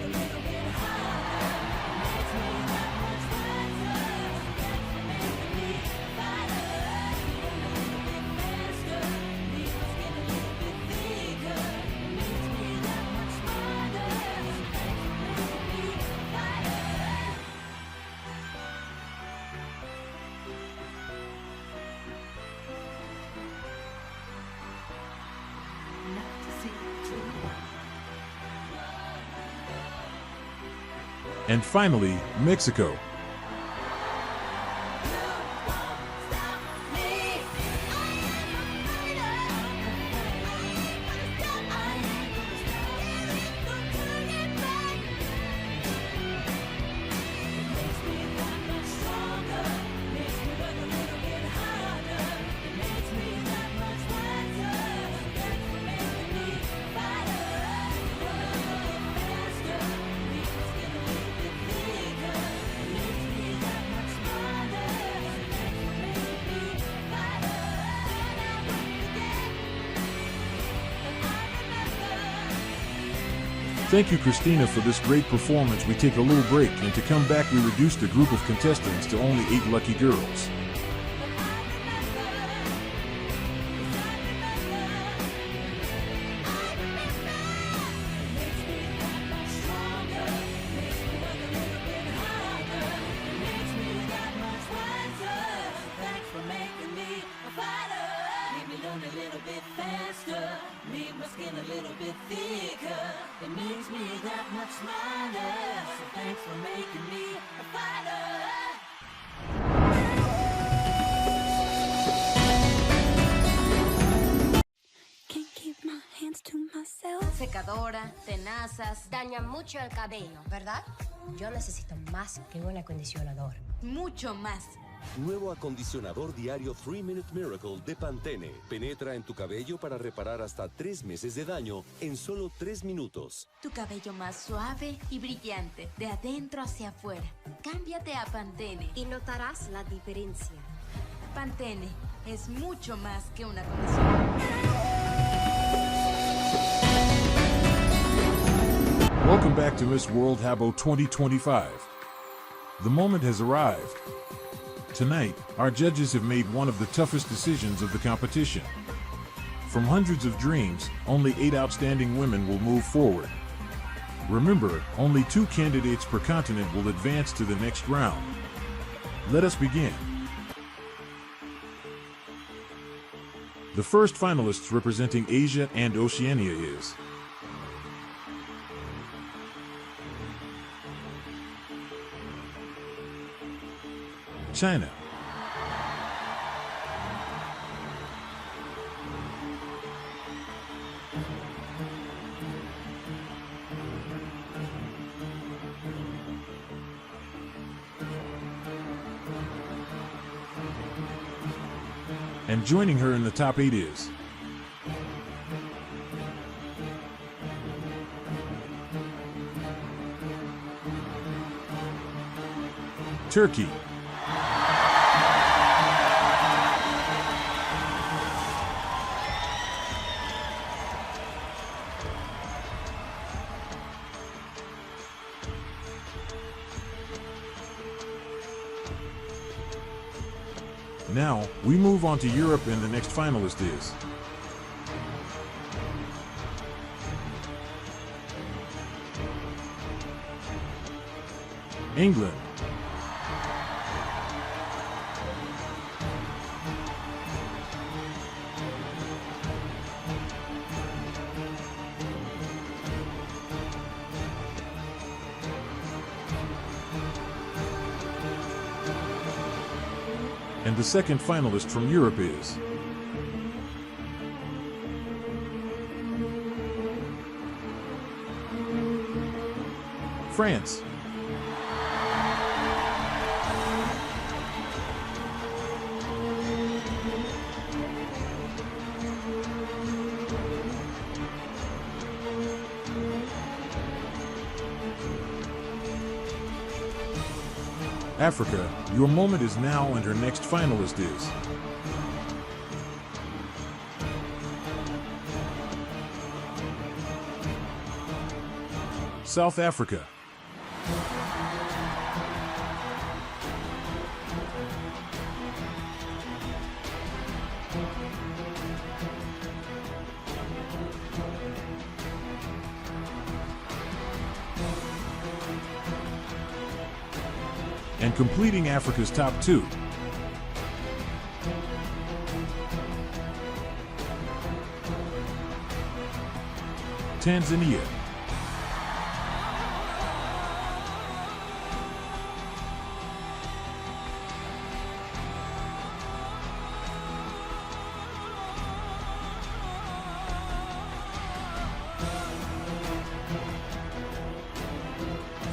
And finally, Mexico. Thank you, Christina, for this great performance. We take a little break, and to come back we reduced the group of contestants to only 8 lucky girls. Secadora, tenazas, daña mucho el cabello, ¿verdad? Yo necesito más que un acondicionador. Mucho más. Nuevo acondicionador diario 3-Minute Miracle de Pantene. Penetra en tu cabello para reparar hasta 3 meses de daño en solo 3 minutos. Tu cabello más suave y brillante, de adentro hacia afuera. Cámbiate a Pantene y notarás la diferencia. Pantene es mucho más que un acondicionador. Welcome back to Miss World Habbo 2025. The moment has arrived. Tonight, our judges have made one of the toughest decisions of the competition. From hundreds of dreams, only 8 outstanding women will move forward. Remember, only 2 candidates per continent will advance to the next round. Let us begin. The first finalists representing Asia and Oceania is China. And joining her in the top 8 is Turkey. Now, we move on to Europe, and the next finalist is England. And the second finalist from Europe is France. Africa, your moment is now, and her next finalist is South Africa. And completing Africa's top two, Tanzania.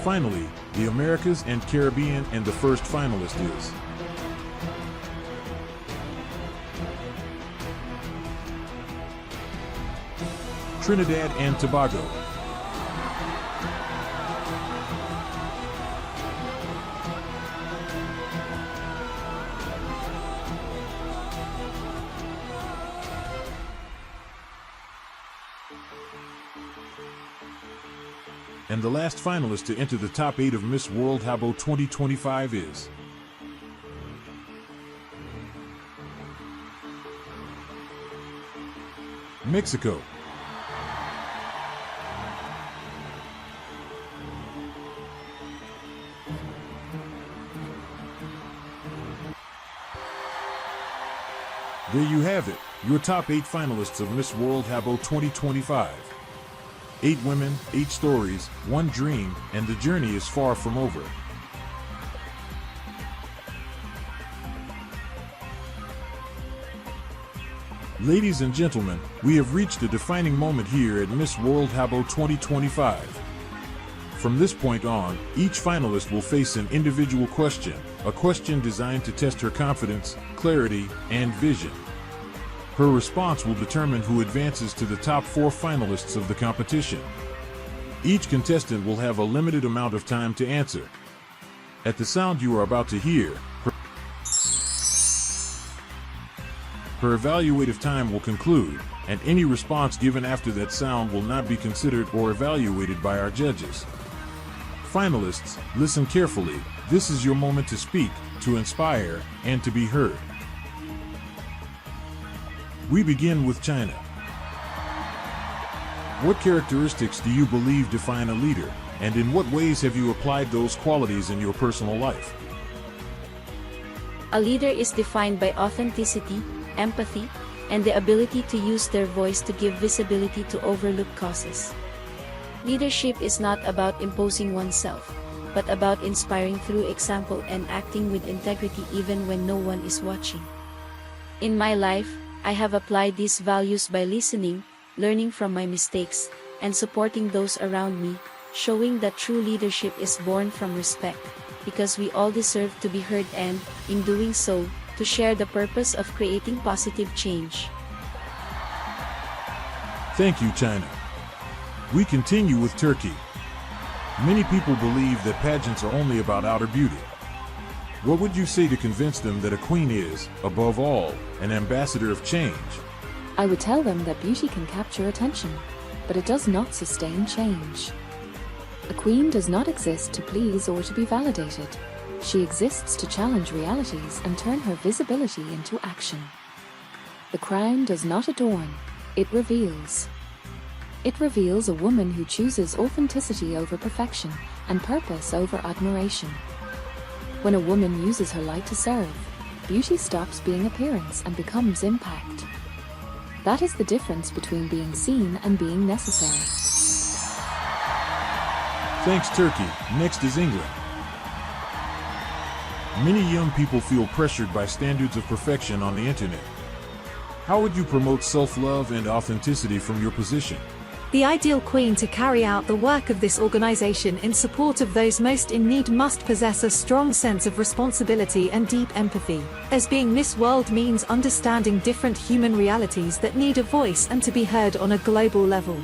Finally, the Americas and Caribbean, and the first finalist is Trinidad and Tobago. And the last finalist to enter the top 8 of Miss World Habbo 2025 is Mexico. There you have it, your top 8 finalists of Miss World Habbo 2025. 8 women, 8 stories, 1 dream, and the journey is far from over. Ladies and gentlemen, we have reached a defining moment here at Miss World Habbo 2025. From this point on, each finalist will face an individual question, a question designed to test her confidence, clarity, and vision. Her response will determine who advances to the top 4 finalists of the competition. Each contestant will have a limited amount of time to answer. At the sound you are about to hear, her evaluative time will conclude, and any response given after that sound will not be considered or evaluated by our judges. Finalists, listen carefully. This is your moment to speak, to inspire, and to be heard. We begin with China. What characteristics do you believe define a leader, and in what ways have you applied those qualities in your personal life? A leader is defined by authenticity, empathy, and the ability to use their voice to give visibility to overlooked causes. Leadership is not about imposing oneself, but about inspiring through example and acting with integrity even when no one is watching. In my life, I have applied these values by listening, learning from my mistakes, and supporting those around me, showing that true leadership is born from respect, because we all deserve to be heard and, in doing so, to share the purpose of creating positive change. Thank you, China. We continue with Turkey. Many people believe that pageants are only about outer beauty. What would you say to convince them that a queen is, above all, an ambassador of change? I would tell them that beauty can capture attention, but it does not sustain change. A queen does not exist to please or to be validated. She exists to challenge realities and turn her visibility into action. The crown does not adorn, it reveals. It reveals a woman who chooses authenticity over perfection and purpose over admiration. When a woman uses her light to serve, beauty stops being appearance and becomes impact. That is the difference between being seen and being necessary. Thanks, Turkey. Next is England. Many young people feel pressured by standards of perfection on the internet. How would you promote self-love and authenticity from your position? The ideal queen to carry out the work of this organization in support of those most in need must possess a strong sense of responsibility and deep empathy, as being Miss World means understanding different human realities that need a voice and to be heard on a global level.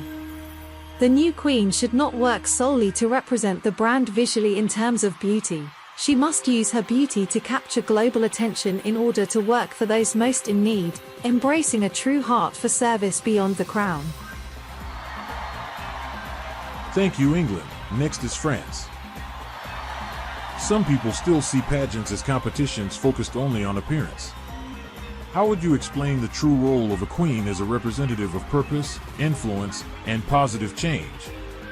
The new queen should not work solely to represent the brand visually in terms of beauty. She must use her beauty to capture global attention in order to work for those most in need, embracing a true heart for service beyond the crown. Thank you, England. Next is France. Some people still see pageants as competitions focused only on appearance. How would you explain the true role of a queen as a representative of purpose, influence, and positive change?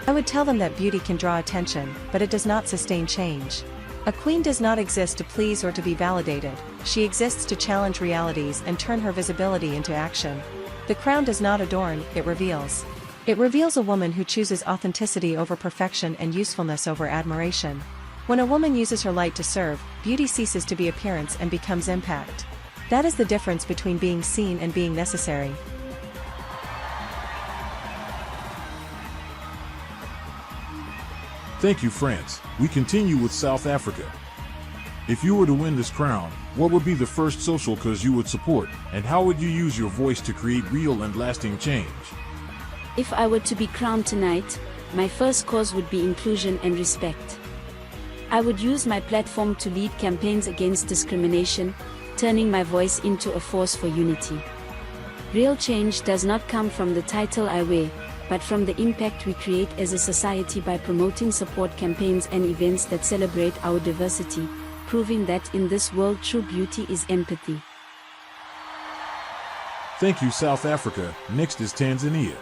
I would tell them that beauty can draw attention, but it does not sustain change. A queen does not exist to please or to be validated. She exists to challenge realities and turn her visibility into action. The crown does not adorn, it reveals. It reveals a woman who chooses authenticity over perfection and usefulness over admiration. When a woman uses her light to serve, beauty ceases to be appearance and becomes impact. That is the difference between being seen and being necessary. Thank you, France. We continue with South Africa. If you were to win this crown, what would be the first social cause you would support, and how would you use your voice to create real and lasting change? If I were to be crowned tonight, my first cause would be inclusion and respect. I would use my platform to lead campaigns against discrimination, turning my voice into a force for unity. Real change does not come from the title I wear, but from the impact we create as a society by promoting support campaigns and events that celebrate our diversity, proving that in this world true beauty is empathy. Thank you, South Africa. Next is Tanzania.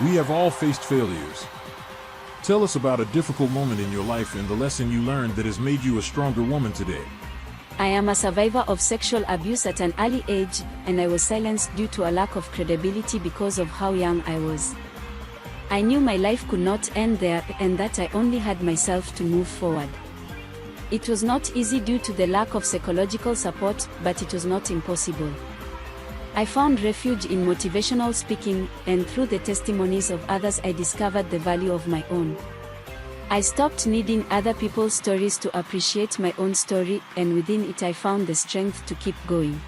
We have all faced failures. Tell us about a difficult moment in your life and the lesson you learned that has made you a stronger woman today. I am a survivor of sexual abuse at an early age, and I was silenced due to a lack of credibility because of how young I was. I knew my life could not end there and that I only had myself to move forward. It was not easy due to the lack of psychological support, but it was not impossible. I found refuge in motivational speaking, and through the testimonies of others I discovered the value of my own. I stopped needing other people's stories to appreciate my own story, and within it I found the strength to keep going.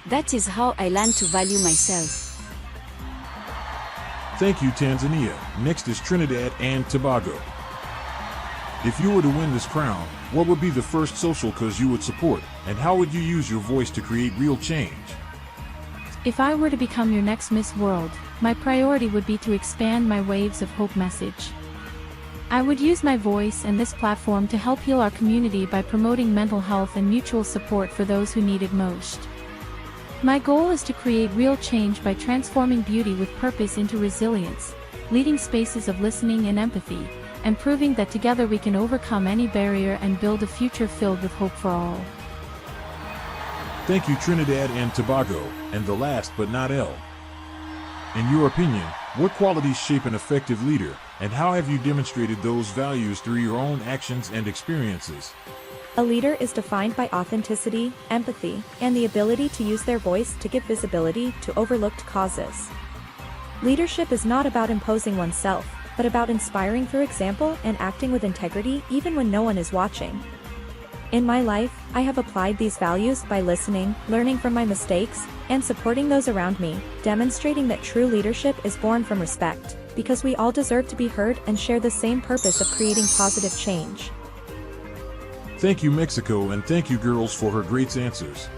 That is how I learned to value myself. Thank you, Tanzania. Next is Trinidad and Tobago. If you were to win this crown, what would be the first social cause you would support, and how would you use your voice to create real change? If I were to become your next Miss World, my priority would be to expand my Waves of Hope message. I would use my voice and this platform to help heal our community by promoting mental health and mutual support for those who need it most. My goal is to create real change by transforming beauty with purpose into resilience, leading spaces of listening and empathy, and proving that together we can overcome any barrier and build a future filled with hope for all. Thank you, Trinidad and Tobago, and the last but not L. In your opinion, what qualities shape an effective leader, and how have you demonstrated those values through your own actions and experiences? A leader is defined by authenticity, empathy, and the ability to use their voice to give visibility to overlooked causes. Leadership is not about imposing oneself, but about inspiring through example and acting with integrity even when no one is watching. In my life, I have applied these values by listening, learning from my mistakes, and supporting those around me, demonstrating that true leadership is born from respect, because we all deserve to be heard and share the same purpose of creating positive change. Thank you, Mexico, and thank you, girls, for her great answers.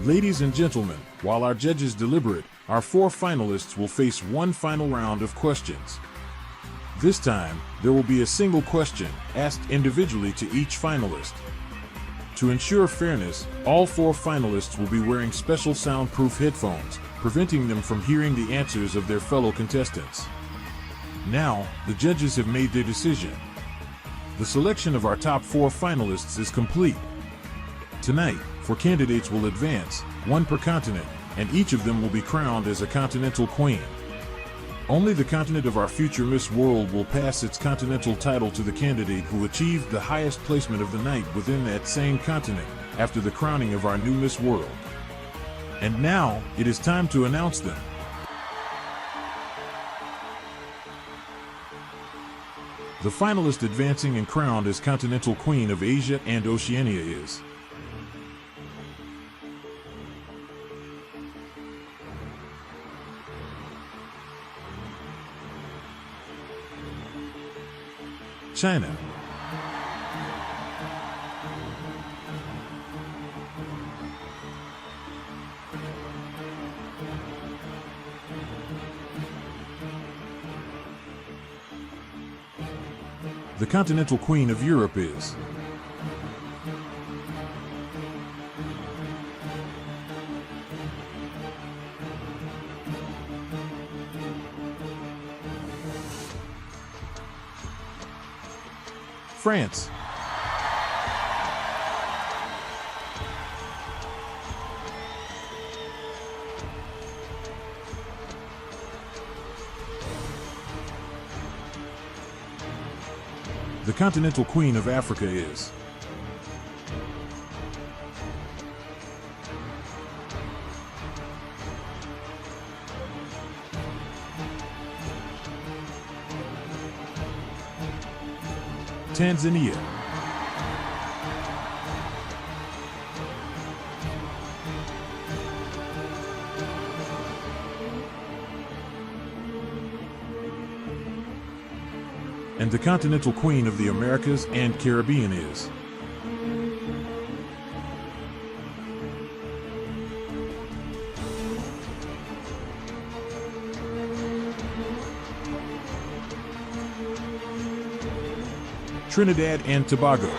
Ladies and gentlemen, while our judges deliberate, our 4 finalists will face one final round of questions. This time, there will be a single question asked individually to each finalist. To ensure fairness, all 4 finalists will be wearing special soundproof headphones, preventing them from hearing the answers of their fellow contestants. Now, the judges have made their decision. The selection of our top 4 finalists is complete. Tonight, 4 candidates will advance, 1 per continent, and each of them will be crowned as a continental queen. Only the continent of our future Miss World will pass its continental title to the candidate who achieved the highest placement of the night within that same continent after the crowning of our new Miss World. And now, it is time to announce them. The finalist advancing and crowned as Continental Queen of Asia and Oceania is China. The Continental Queen of Europe is France. The Continental Queen of Africa is Tanzania. And the Continental Queen of the Americas and Caribbean is Trinidad and Tobago.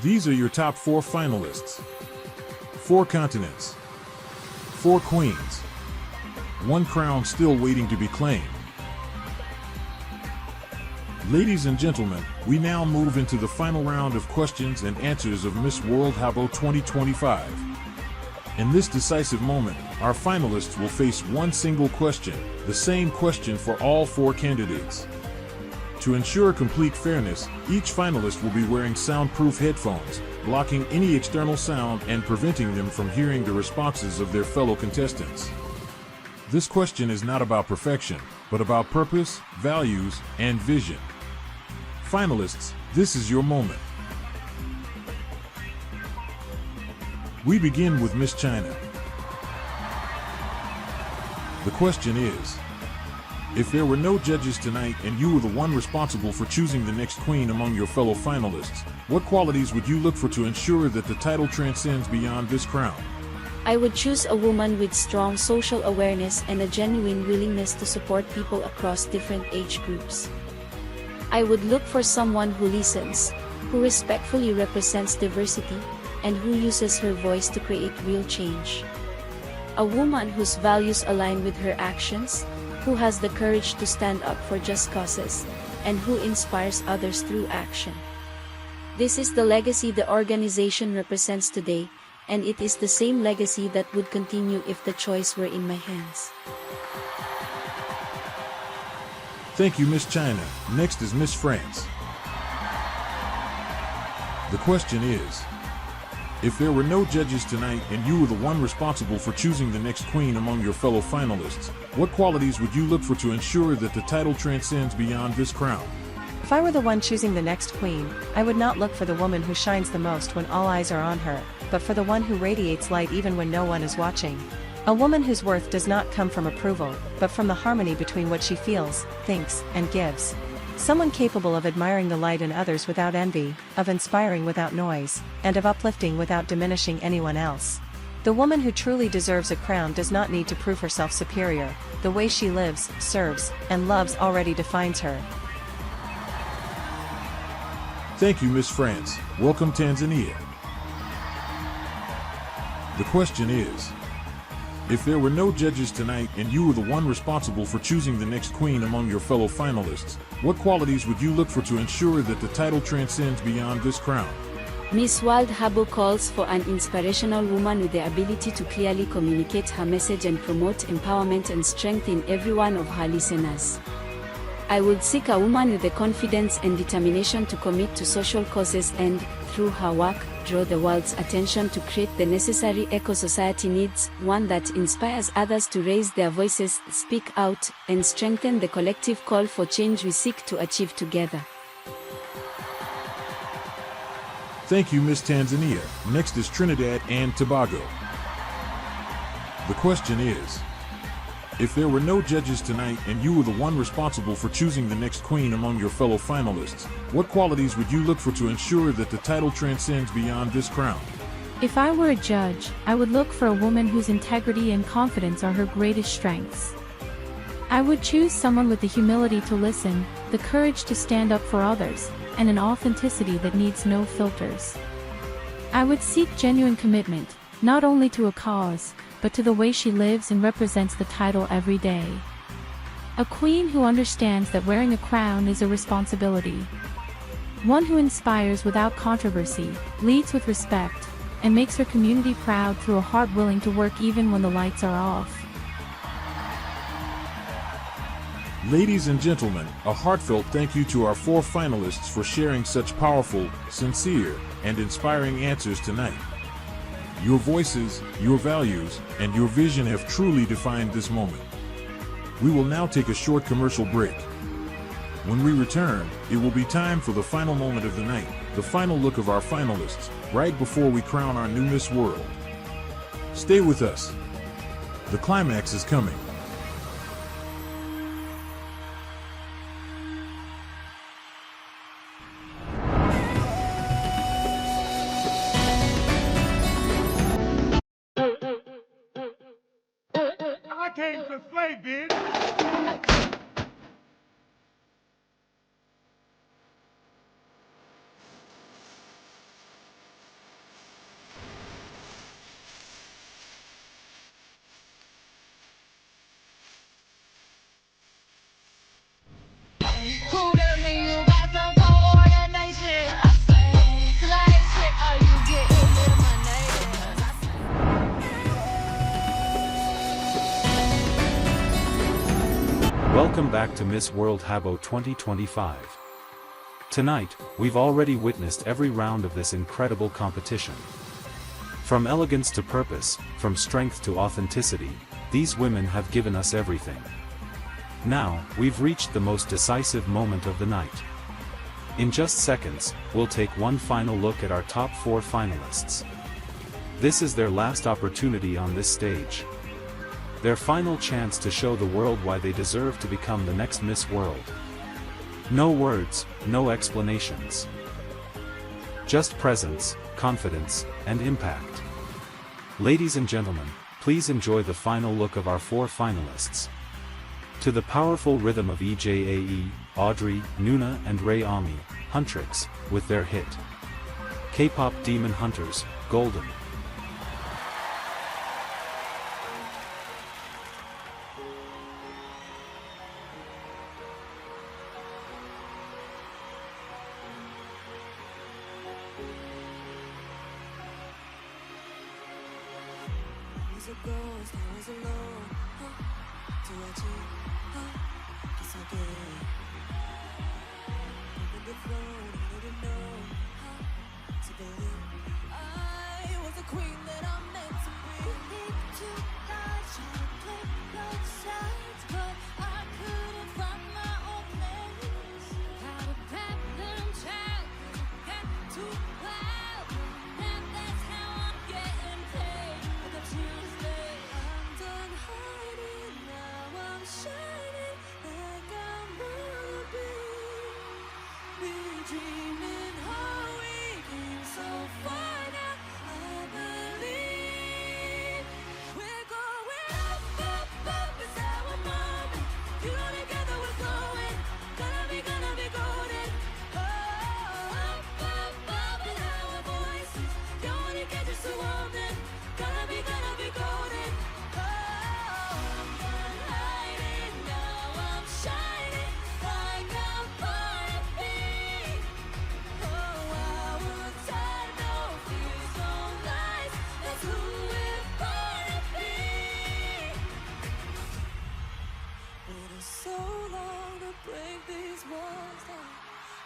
These are your top 4 finalists. 4 continents, 4 queens, 1 crown still waiting to be claimed. Ladies and gentlemen, we now move into the final round of questions and answers of Miss World Habbo 2025. In this decisive moment, our finalists will face one single question, the same question for all 4 candidates. To ensure complete fairness, each finalist will be wearing soundproof headphones, blocking any external sound and preventing them from hearing the responses of their fellow contestants. This question is not about perfection, but about purpose, values, and vision. Finalists, this is your moment. We begin with Miss China. The question is, if there were no judges tonight and you were the one responsible for choosing the next queen among your fellow finalists, what qualities would you look for to ensure that the title transcends beyond this crown? I would choose a woman with strong social awareness and a genuine willingness to support people across different age groups. I would look for someone who listens, who respectfully represents diversity, and who uses her voice to create real change. A woman whose values align with her actions, who has the courage to stand up for just causes, and who inspires others through action. This is the legacy the organization represents today, and it is the same legacy that would continue if the choice were in my hands. Thank you, Miss China. Next is Miss France. The question is, if there were no judges tonight and you were the one responsible for choosing the next queen among your fellow finalists, what qualities would you look for to ensure that the title transcends beyond this crown? If I were the one choosing the next queen, I would not look for the woman who shines the most when all eyes are on her, but for the one who radiates light even when no one is watching. A woman whose worth does not come from approval, but from the harmony between what she feels, thinks, and gives. Someone capable of admiring the light in others without envy, of inspiring without noise, and of uplifting without diminishing anyone else. The woman who truly deserves a crown does not need to prove herself superior. The way she lives, serves, and loves already defines her. Thank you, Miss France. Welcome, Tanzania. The question is, if there were no judges tonight and you were the one responsible for choosing the next queen among your fellow finalists, what qualities would you look for to ensure that the title transcends beyond this crown? Miss World Habbo calls for an inspirational woman with the ability to clearly communicate her message and promote empowerment and strength in every one of her listeners. I would seek a woman with the confidence and determination to commit to social causes and, through her work, draw the world's attention to create the necessary echo society needs, one that inspires others to raise their voices, speak out, and strengthen the collective call for change we seek to achieve together. Thank you, Miss Tanzania. Next is Trinidad and Tobago. The question is, if there were no judges tonight and you were the one responsible for choosing the next queen among your fellow finalists, what qualities would you look for to ensure that the title transcends beyond this crown? If I were a judge, I would look for a woman whose integrity and confidence are her greatest strengths. I would choose someone with the humility to listen, the courage to stand up for others, and an authenticity that needs no filters. I would seek genuine commitment, not only to a cause, but to the way she lives and represents the title every day. A queen who understands that wearing a crown is a responsibility. One who inspires without controversy, leads with respect, and makes her community proud through a heart willing to work even when the lights are off. Ladies and gentlemen, a heartfelt thank you to our 4 finalists for sharing such powerful, sincere, and inspiring answers tonight. Your voices, your values, and your vision have truly defined this moment. We will now take a short commercial break. When we return, it will be time for the final moment of the night, the final look of our finalists, right before we crown our new Miss World. Stay with us. The climax is coming. I came to play, bitch. Who that mean you got some coordination? I say, 'cause I ain't sick, are you getting eliminated? Welcome back to Miss World Habbo 2025. Tonight, we've already witnessed every round of this incredible competition. From elegance to purpose, from strength to authenticity, these women have given us everything. Now, we've reached the most decisive moment of the night. In just seconds, we'll take one final look at our top 4 finalists. This is their last opportunity on this stage. Their final chance to show the world why they deserve to become the next Miss World. No words, no explanations. Just presence, confidence, and impact. Ladies and gentlemen, please enjoy the final look of our 4 finalists. To the powerful rhythm of EJAE, Audrey, Nuna and Ray Ami, Huntrix, with their hit K-pop Demon Hunters, Golden. Waited so long to break these walls down,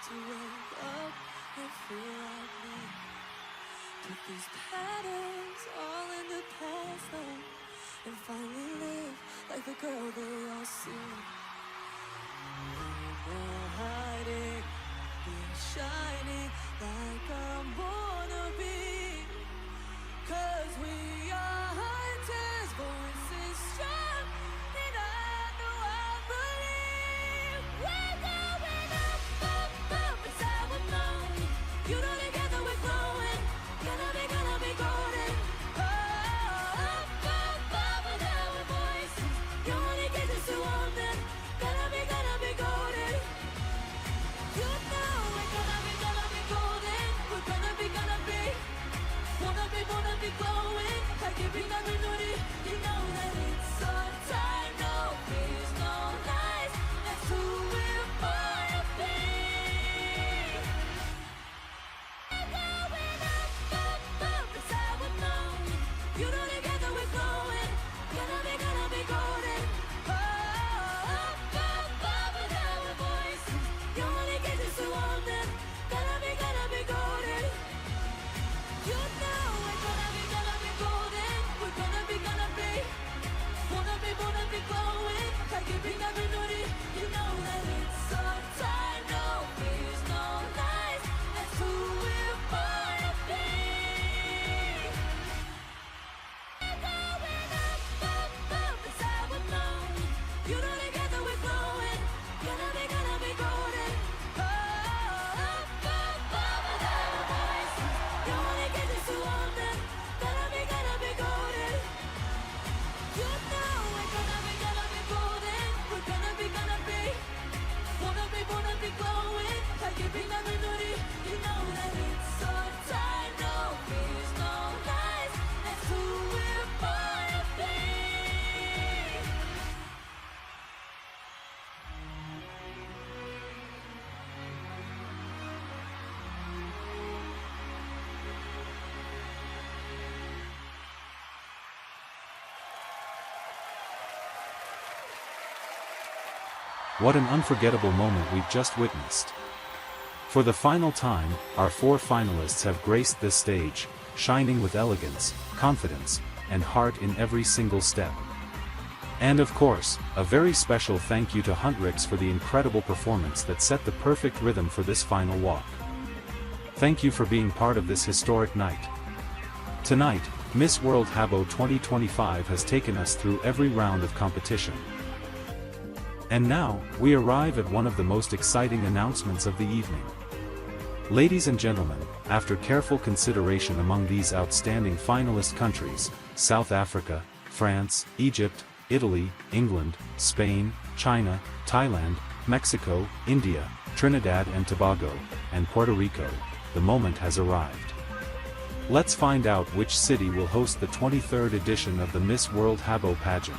to wake up and feel like me. Put these patterns all in the past now, and finally live like the girl they all see. Now hiding, being shining like I'm born to be. 'Cause we are hunters, voices strong, and I know I believe we're going up, up, up. It's how we're flowing. You know together we're growing. Gonna be golden. Oh, up, up, up with our voices. You only get this too often. Gonna be golden. You know we're gonna be golden. We're gonna be. Wanna be glowing. Like it be never naughty. You know that it's our time. No fears, no lies. That's who we're born to be. We're going up, up, up. It's how we're flowing. You know together we're growing. Gonna be golden. Oh, up, up, up with our voices. You only get this too often. Gonna be golden. You know we're gonna be golden. We're gonna be. Wanna be glowing. Like it be never naughty. You know that it's our time. No fears, no lies. That's who we're born to be. We're going up, up, up. It's how we're flowing. You know together we're growing. Gonna be golden. Oh, up, up, up with our voices. You only get this too often. Gonna be golden. You know we're gonna be golden. We're gonna be. Wanna be glowing. Like it be never naughty. You know that it's our time. No fears, no lies. That's who we're born to be. What an unforgettable moment we've just witnessed. For the final time, our 4 finalists have graced this stage, shining with elegance, confidence, and heart in every single step. And of course, a very special thank you to Huntrix for the incredible performance that set the perfect rhythm for this final walk. Thank you for being part of this historic night. Tonight, Miss World Habbo 2025 has taken us through every round of competition. And now, we arrive at one of the most exciting announcements of the evening. Ladies and gentlemen, after careful consideration among these outstanding finalist countries, South Africa, France, Egypt, Italy, England, Spain, China, Thailand, Mexico, India, Trinidad and Tobago, and Puerto Rico, the moment has arrived. Let's find out which city will host the 23rd edition of the Miss World Habbo pageant.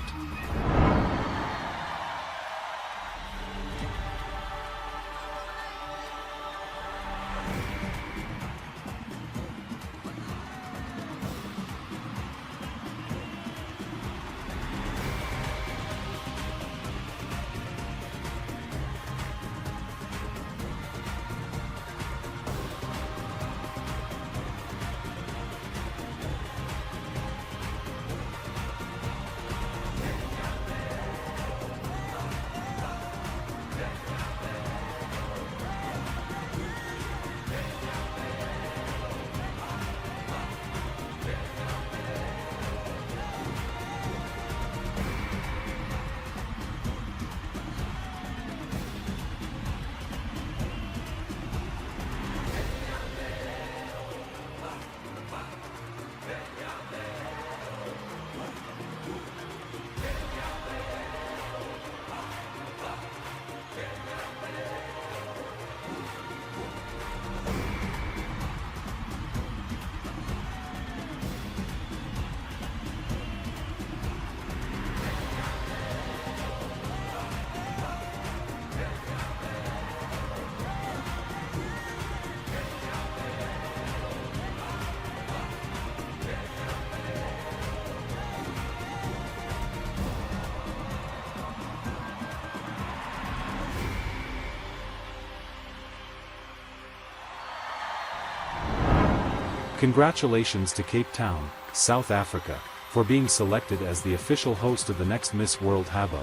Congratulations to Cape Town, South Africa, for being selected as the official host of the next Miss World Habbo.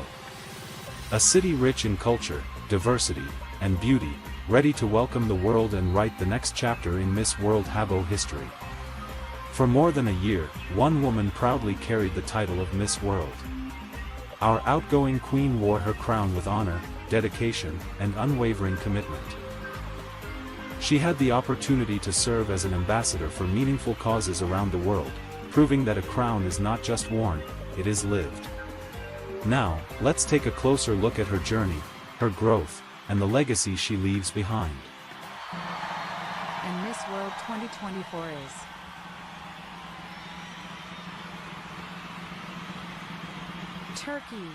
A city rich in culture, diversity, and beauty, ready to welcome the world and write the next chapter in Miss World Habbo history. For more than a year, one woman proudly carried the title of Miss World. Our outgoing queen wore her crown with honor, dedication, and unwavering commitment. She had the opportunity to serve as an ambassador for meaningful causes around the world, proving that a crown is not just worn, it is lived. Now, let's take a closer look at her journey, her growth, and the legacy she leaves behind. And Miss World 2024 is Turkey.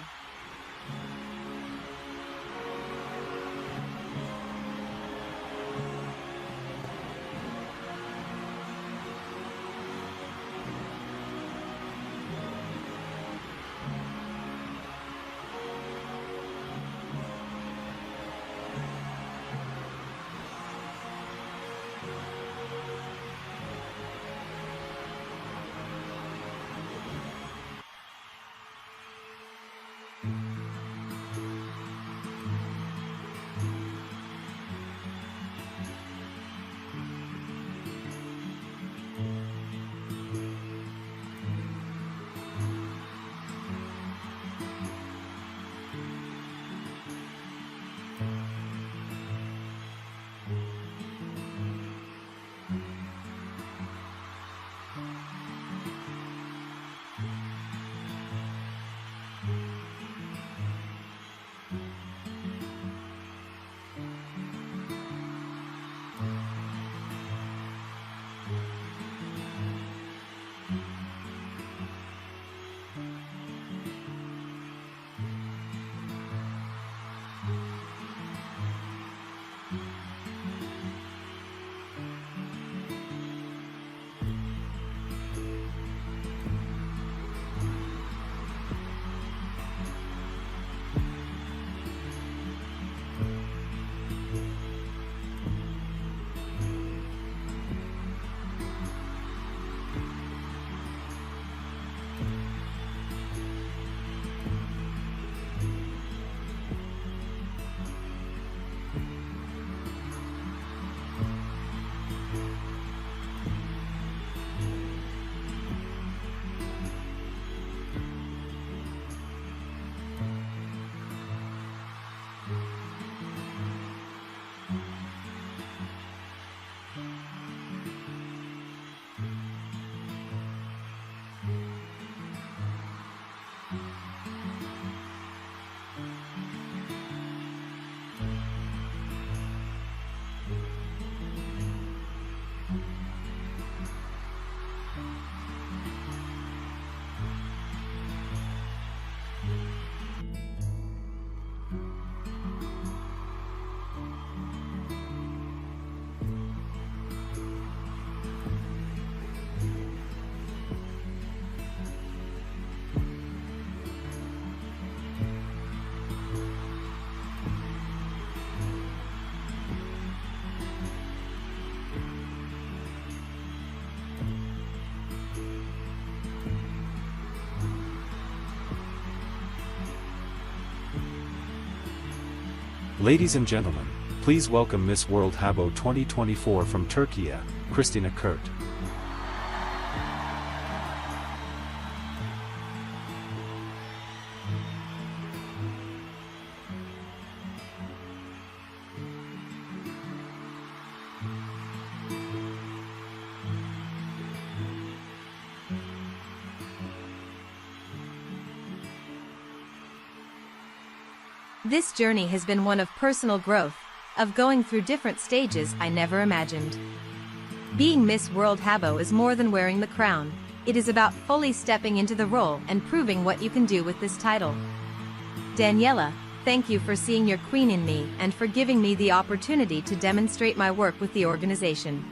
Ladies and gentlemen, please welcome Miss World Habbo 2024 from Turkey, Christina Kurt. This journey has been one of personal growth, of going through different stages I never imagined. Being Miss World Habbo is more than wearing the crown, it is about fully stepping into the role and proving what you can do with this title. Daniela, thank you for seeing your queen in me and for giving me the opportunity to demonstrate my work with the organization.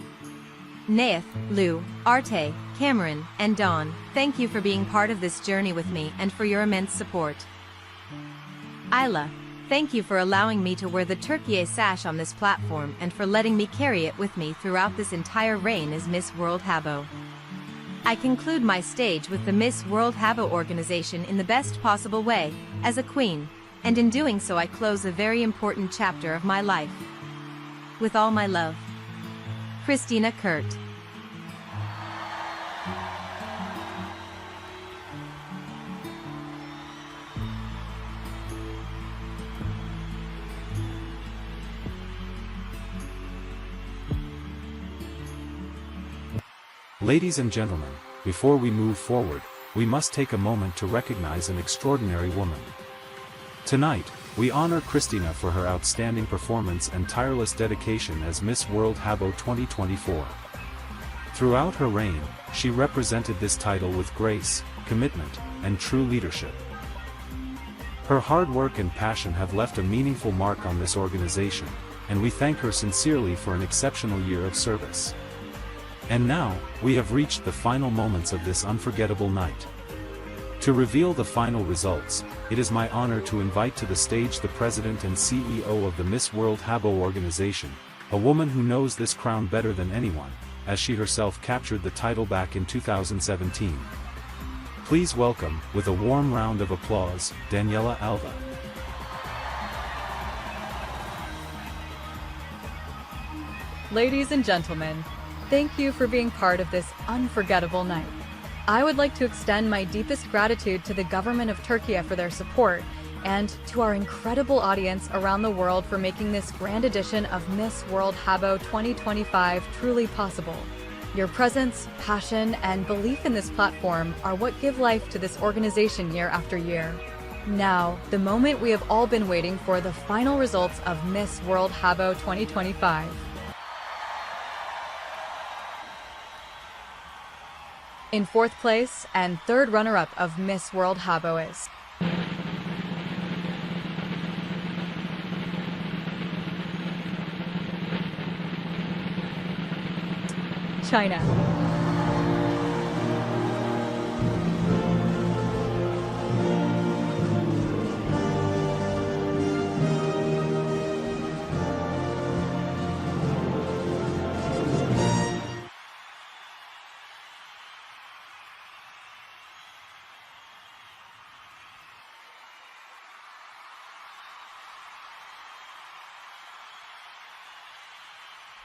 Naeth, Lou, Arte, Cameron, and Dawn, thank you for being part of this journey with me and for your immense support. Isla, Thank you for allowing me to wear the Turkey sash on this platform and for letting me carry it with me throughout this entire reign as Miss World Habbo. I conclude my stage with the Miss World Habbo organization in the best possible way, as a queen, and in doing so I close a very important chapter of my life. With all my love. Christina Kurt. Ladies and gentlemen, before we move forward, we must take a moment to recognize an extraordinary woman. Tonight, we honor Christina for her outstanding performance and tireless dedication as Miss World Habbo 2024. Throughout her reign, she represented this title with grace, commitment, and true leadership. Her hard work and passion have left a meaningful mark on this organization, and we thank her sincerely for an exceptional year of service. And now, we have reached the final moments of this unforgettable night. To reveal the final results, it is my honor to invite to the stage the President and CEO of the Miss World Habbo organization, a woman who knows this crown better than anyone, as she herself captured the title back in 2017. Please welcome, with a warm round of applause, Daniela Alva. Ladies and gentlemen, thank you for being part of this unforgettable night. I would like to extend my deepest gratitude to the government of Turkey for their support, and to our incredible audience around the world for making this grand edition of Miss World Habbo 2025 truly possible. Your presence, passion, and belief in this platform are what give life to this organization year after year. Now, the moment we have all been waiting for, the final results of Miss World Habbo 2025. In fourth place and third runner-up of Miss World Habbo is China.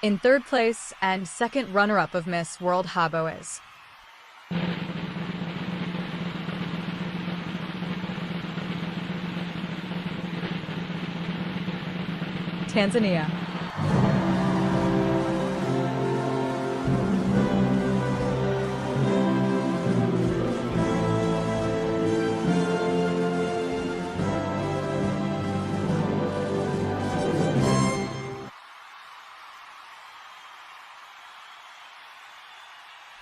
In third place and second runner-up of Miss World Habbo is Tanzania.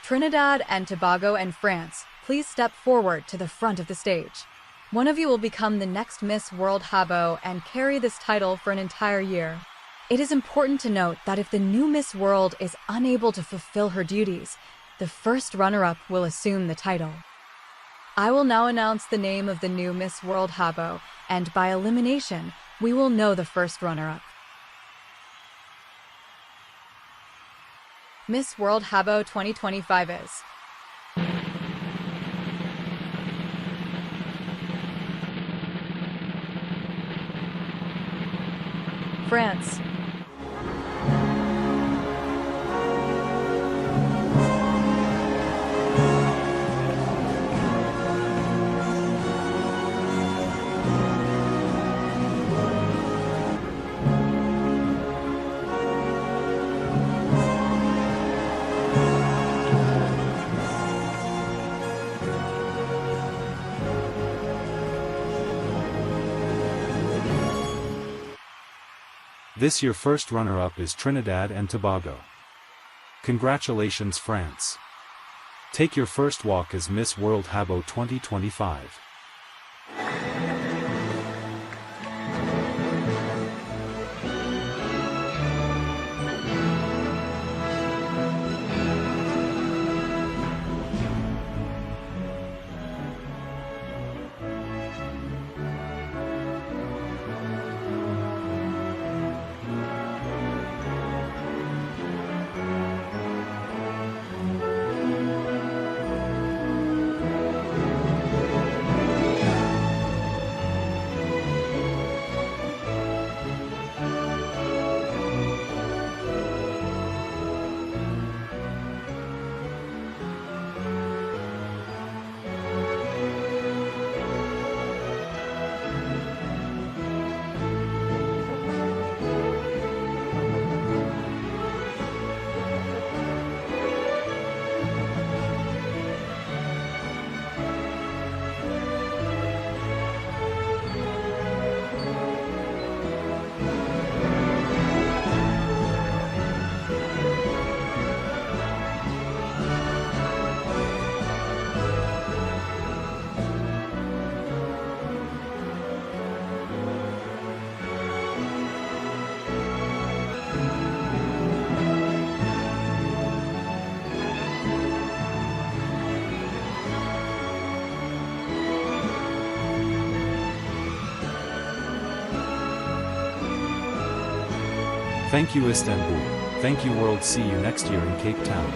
Trinidad and Tobago and France, please step forward to the front of the stage. One of you will become the next Miss World Habbo and carry this title for an entire year. It is important to note that if the new Miss World is unable to fulfill her duties, the first runner-up will assume the title. I will now announce the name of the new Miss World Habbo, and by elimination, we will know the first runner-up. Miss World Habbo 2025 is France. This year first runner-up is Trinidad and Tobago. Congratulations, France. Take your first walk as Miss World Habbo 2025. Thank you Istanbul. Thank you world. See you next year in Cape Town.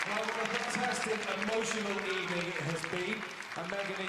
Well, what a fantastic, emotional evening it has been. And Megan,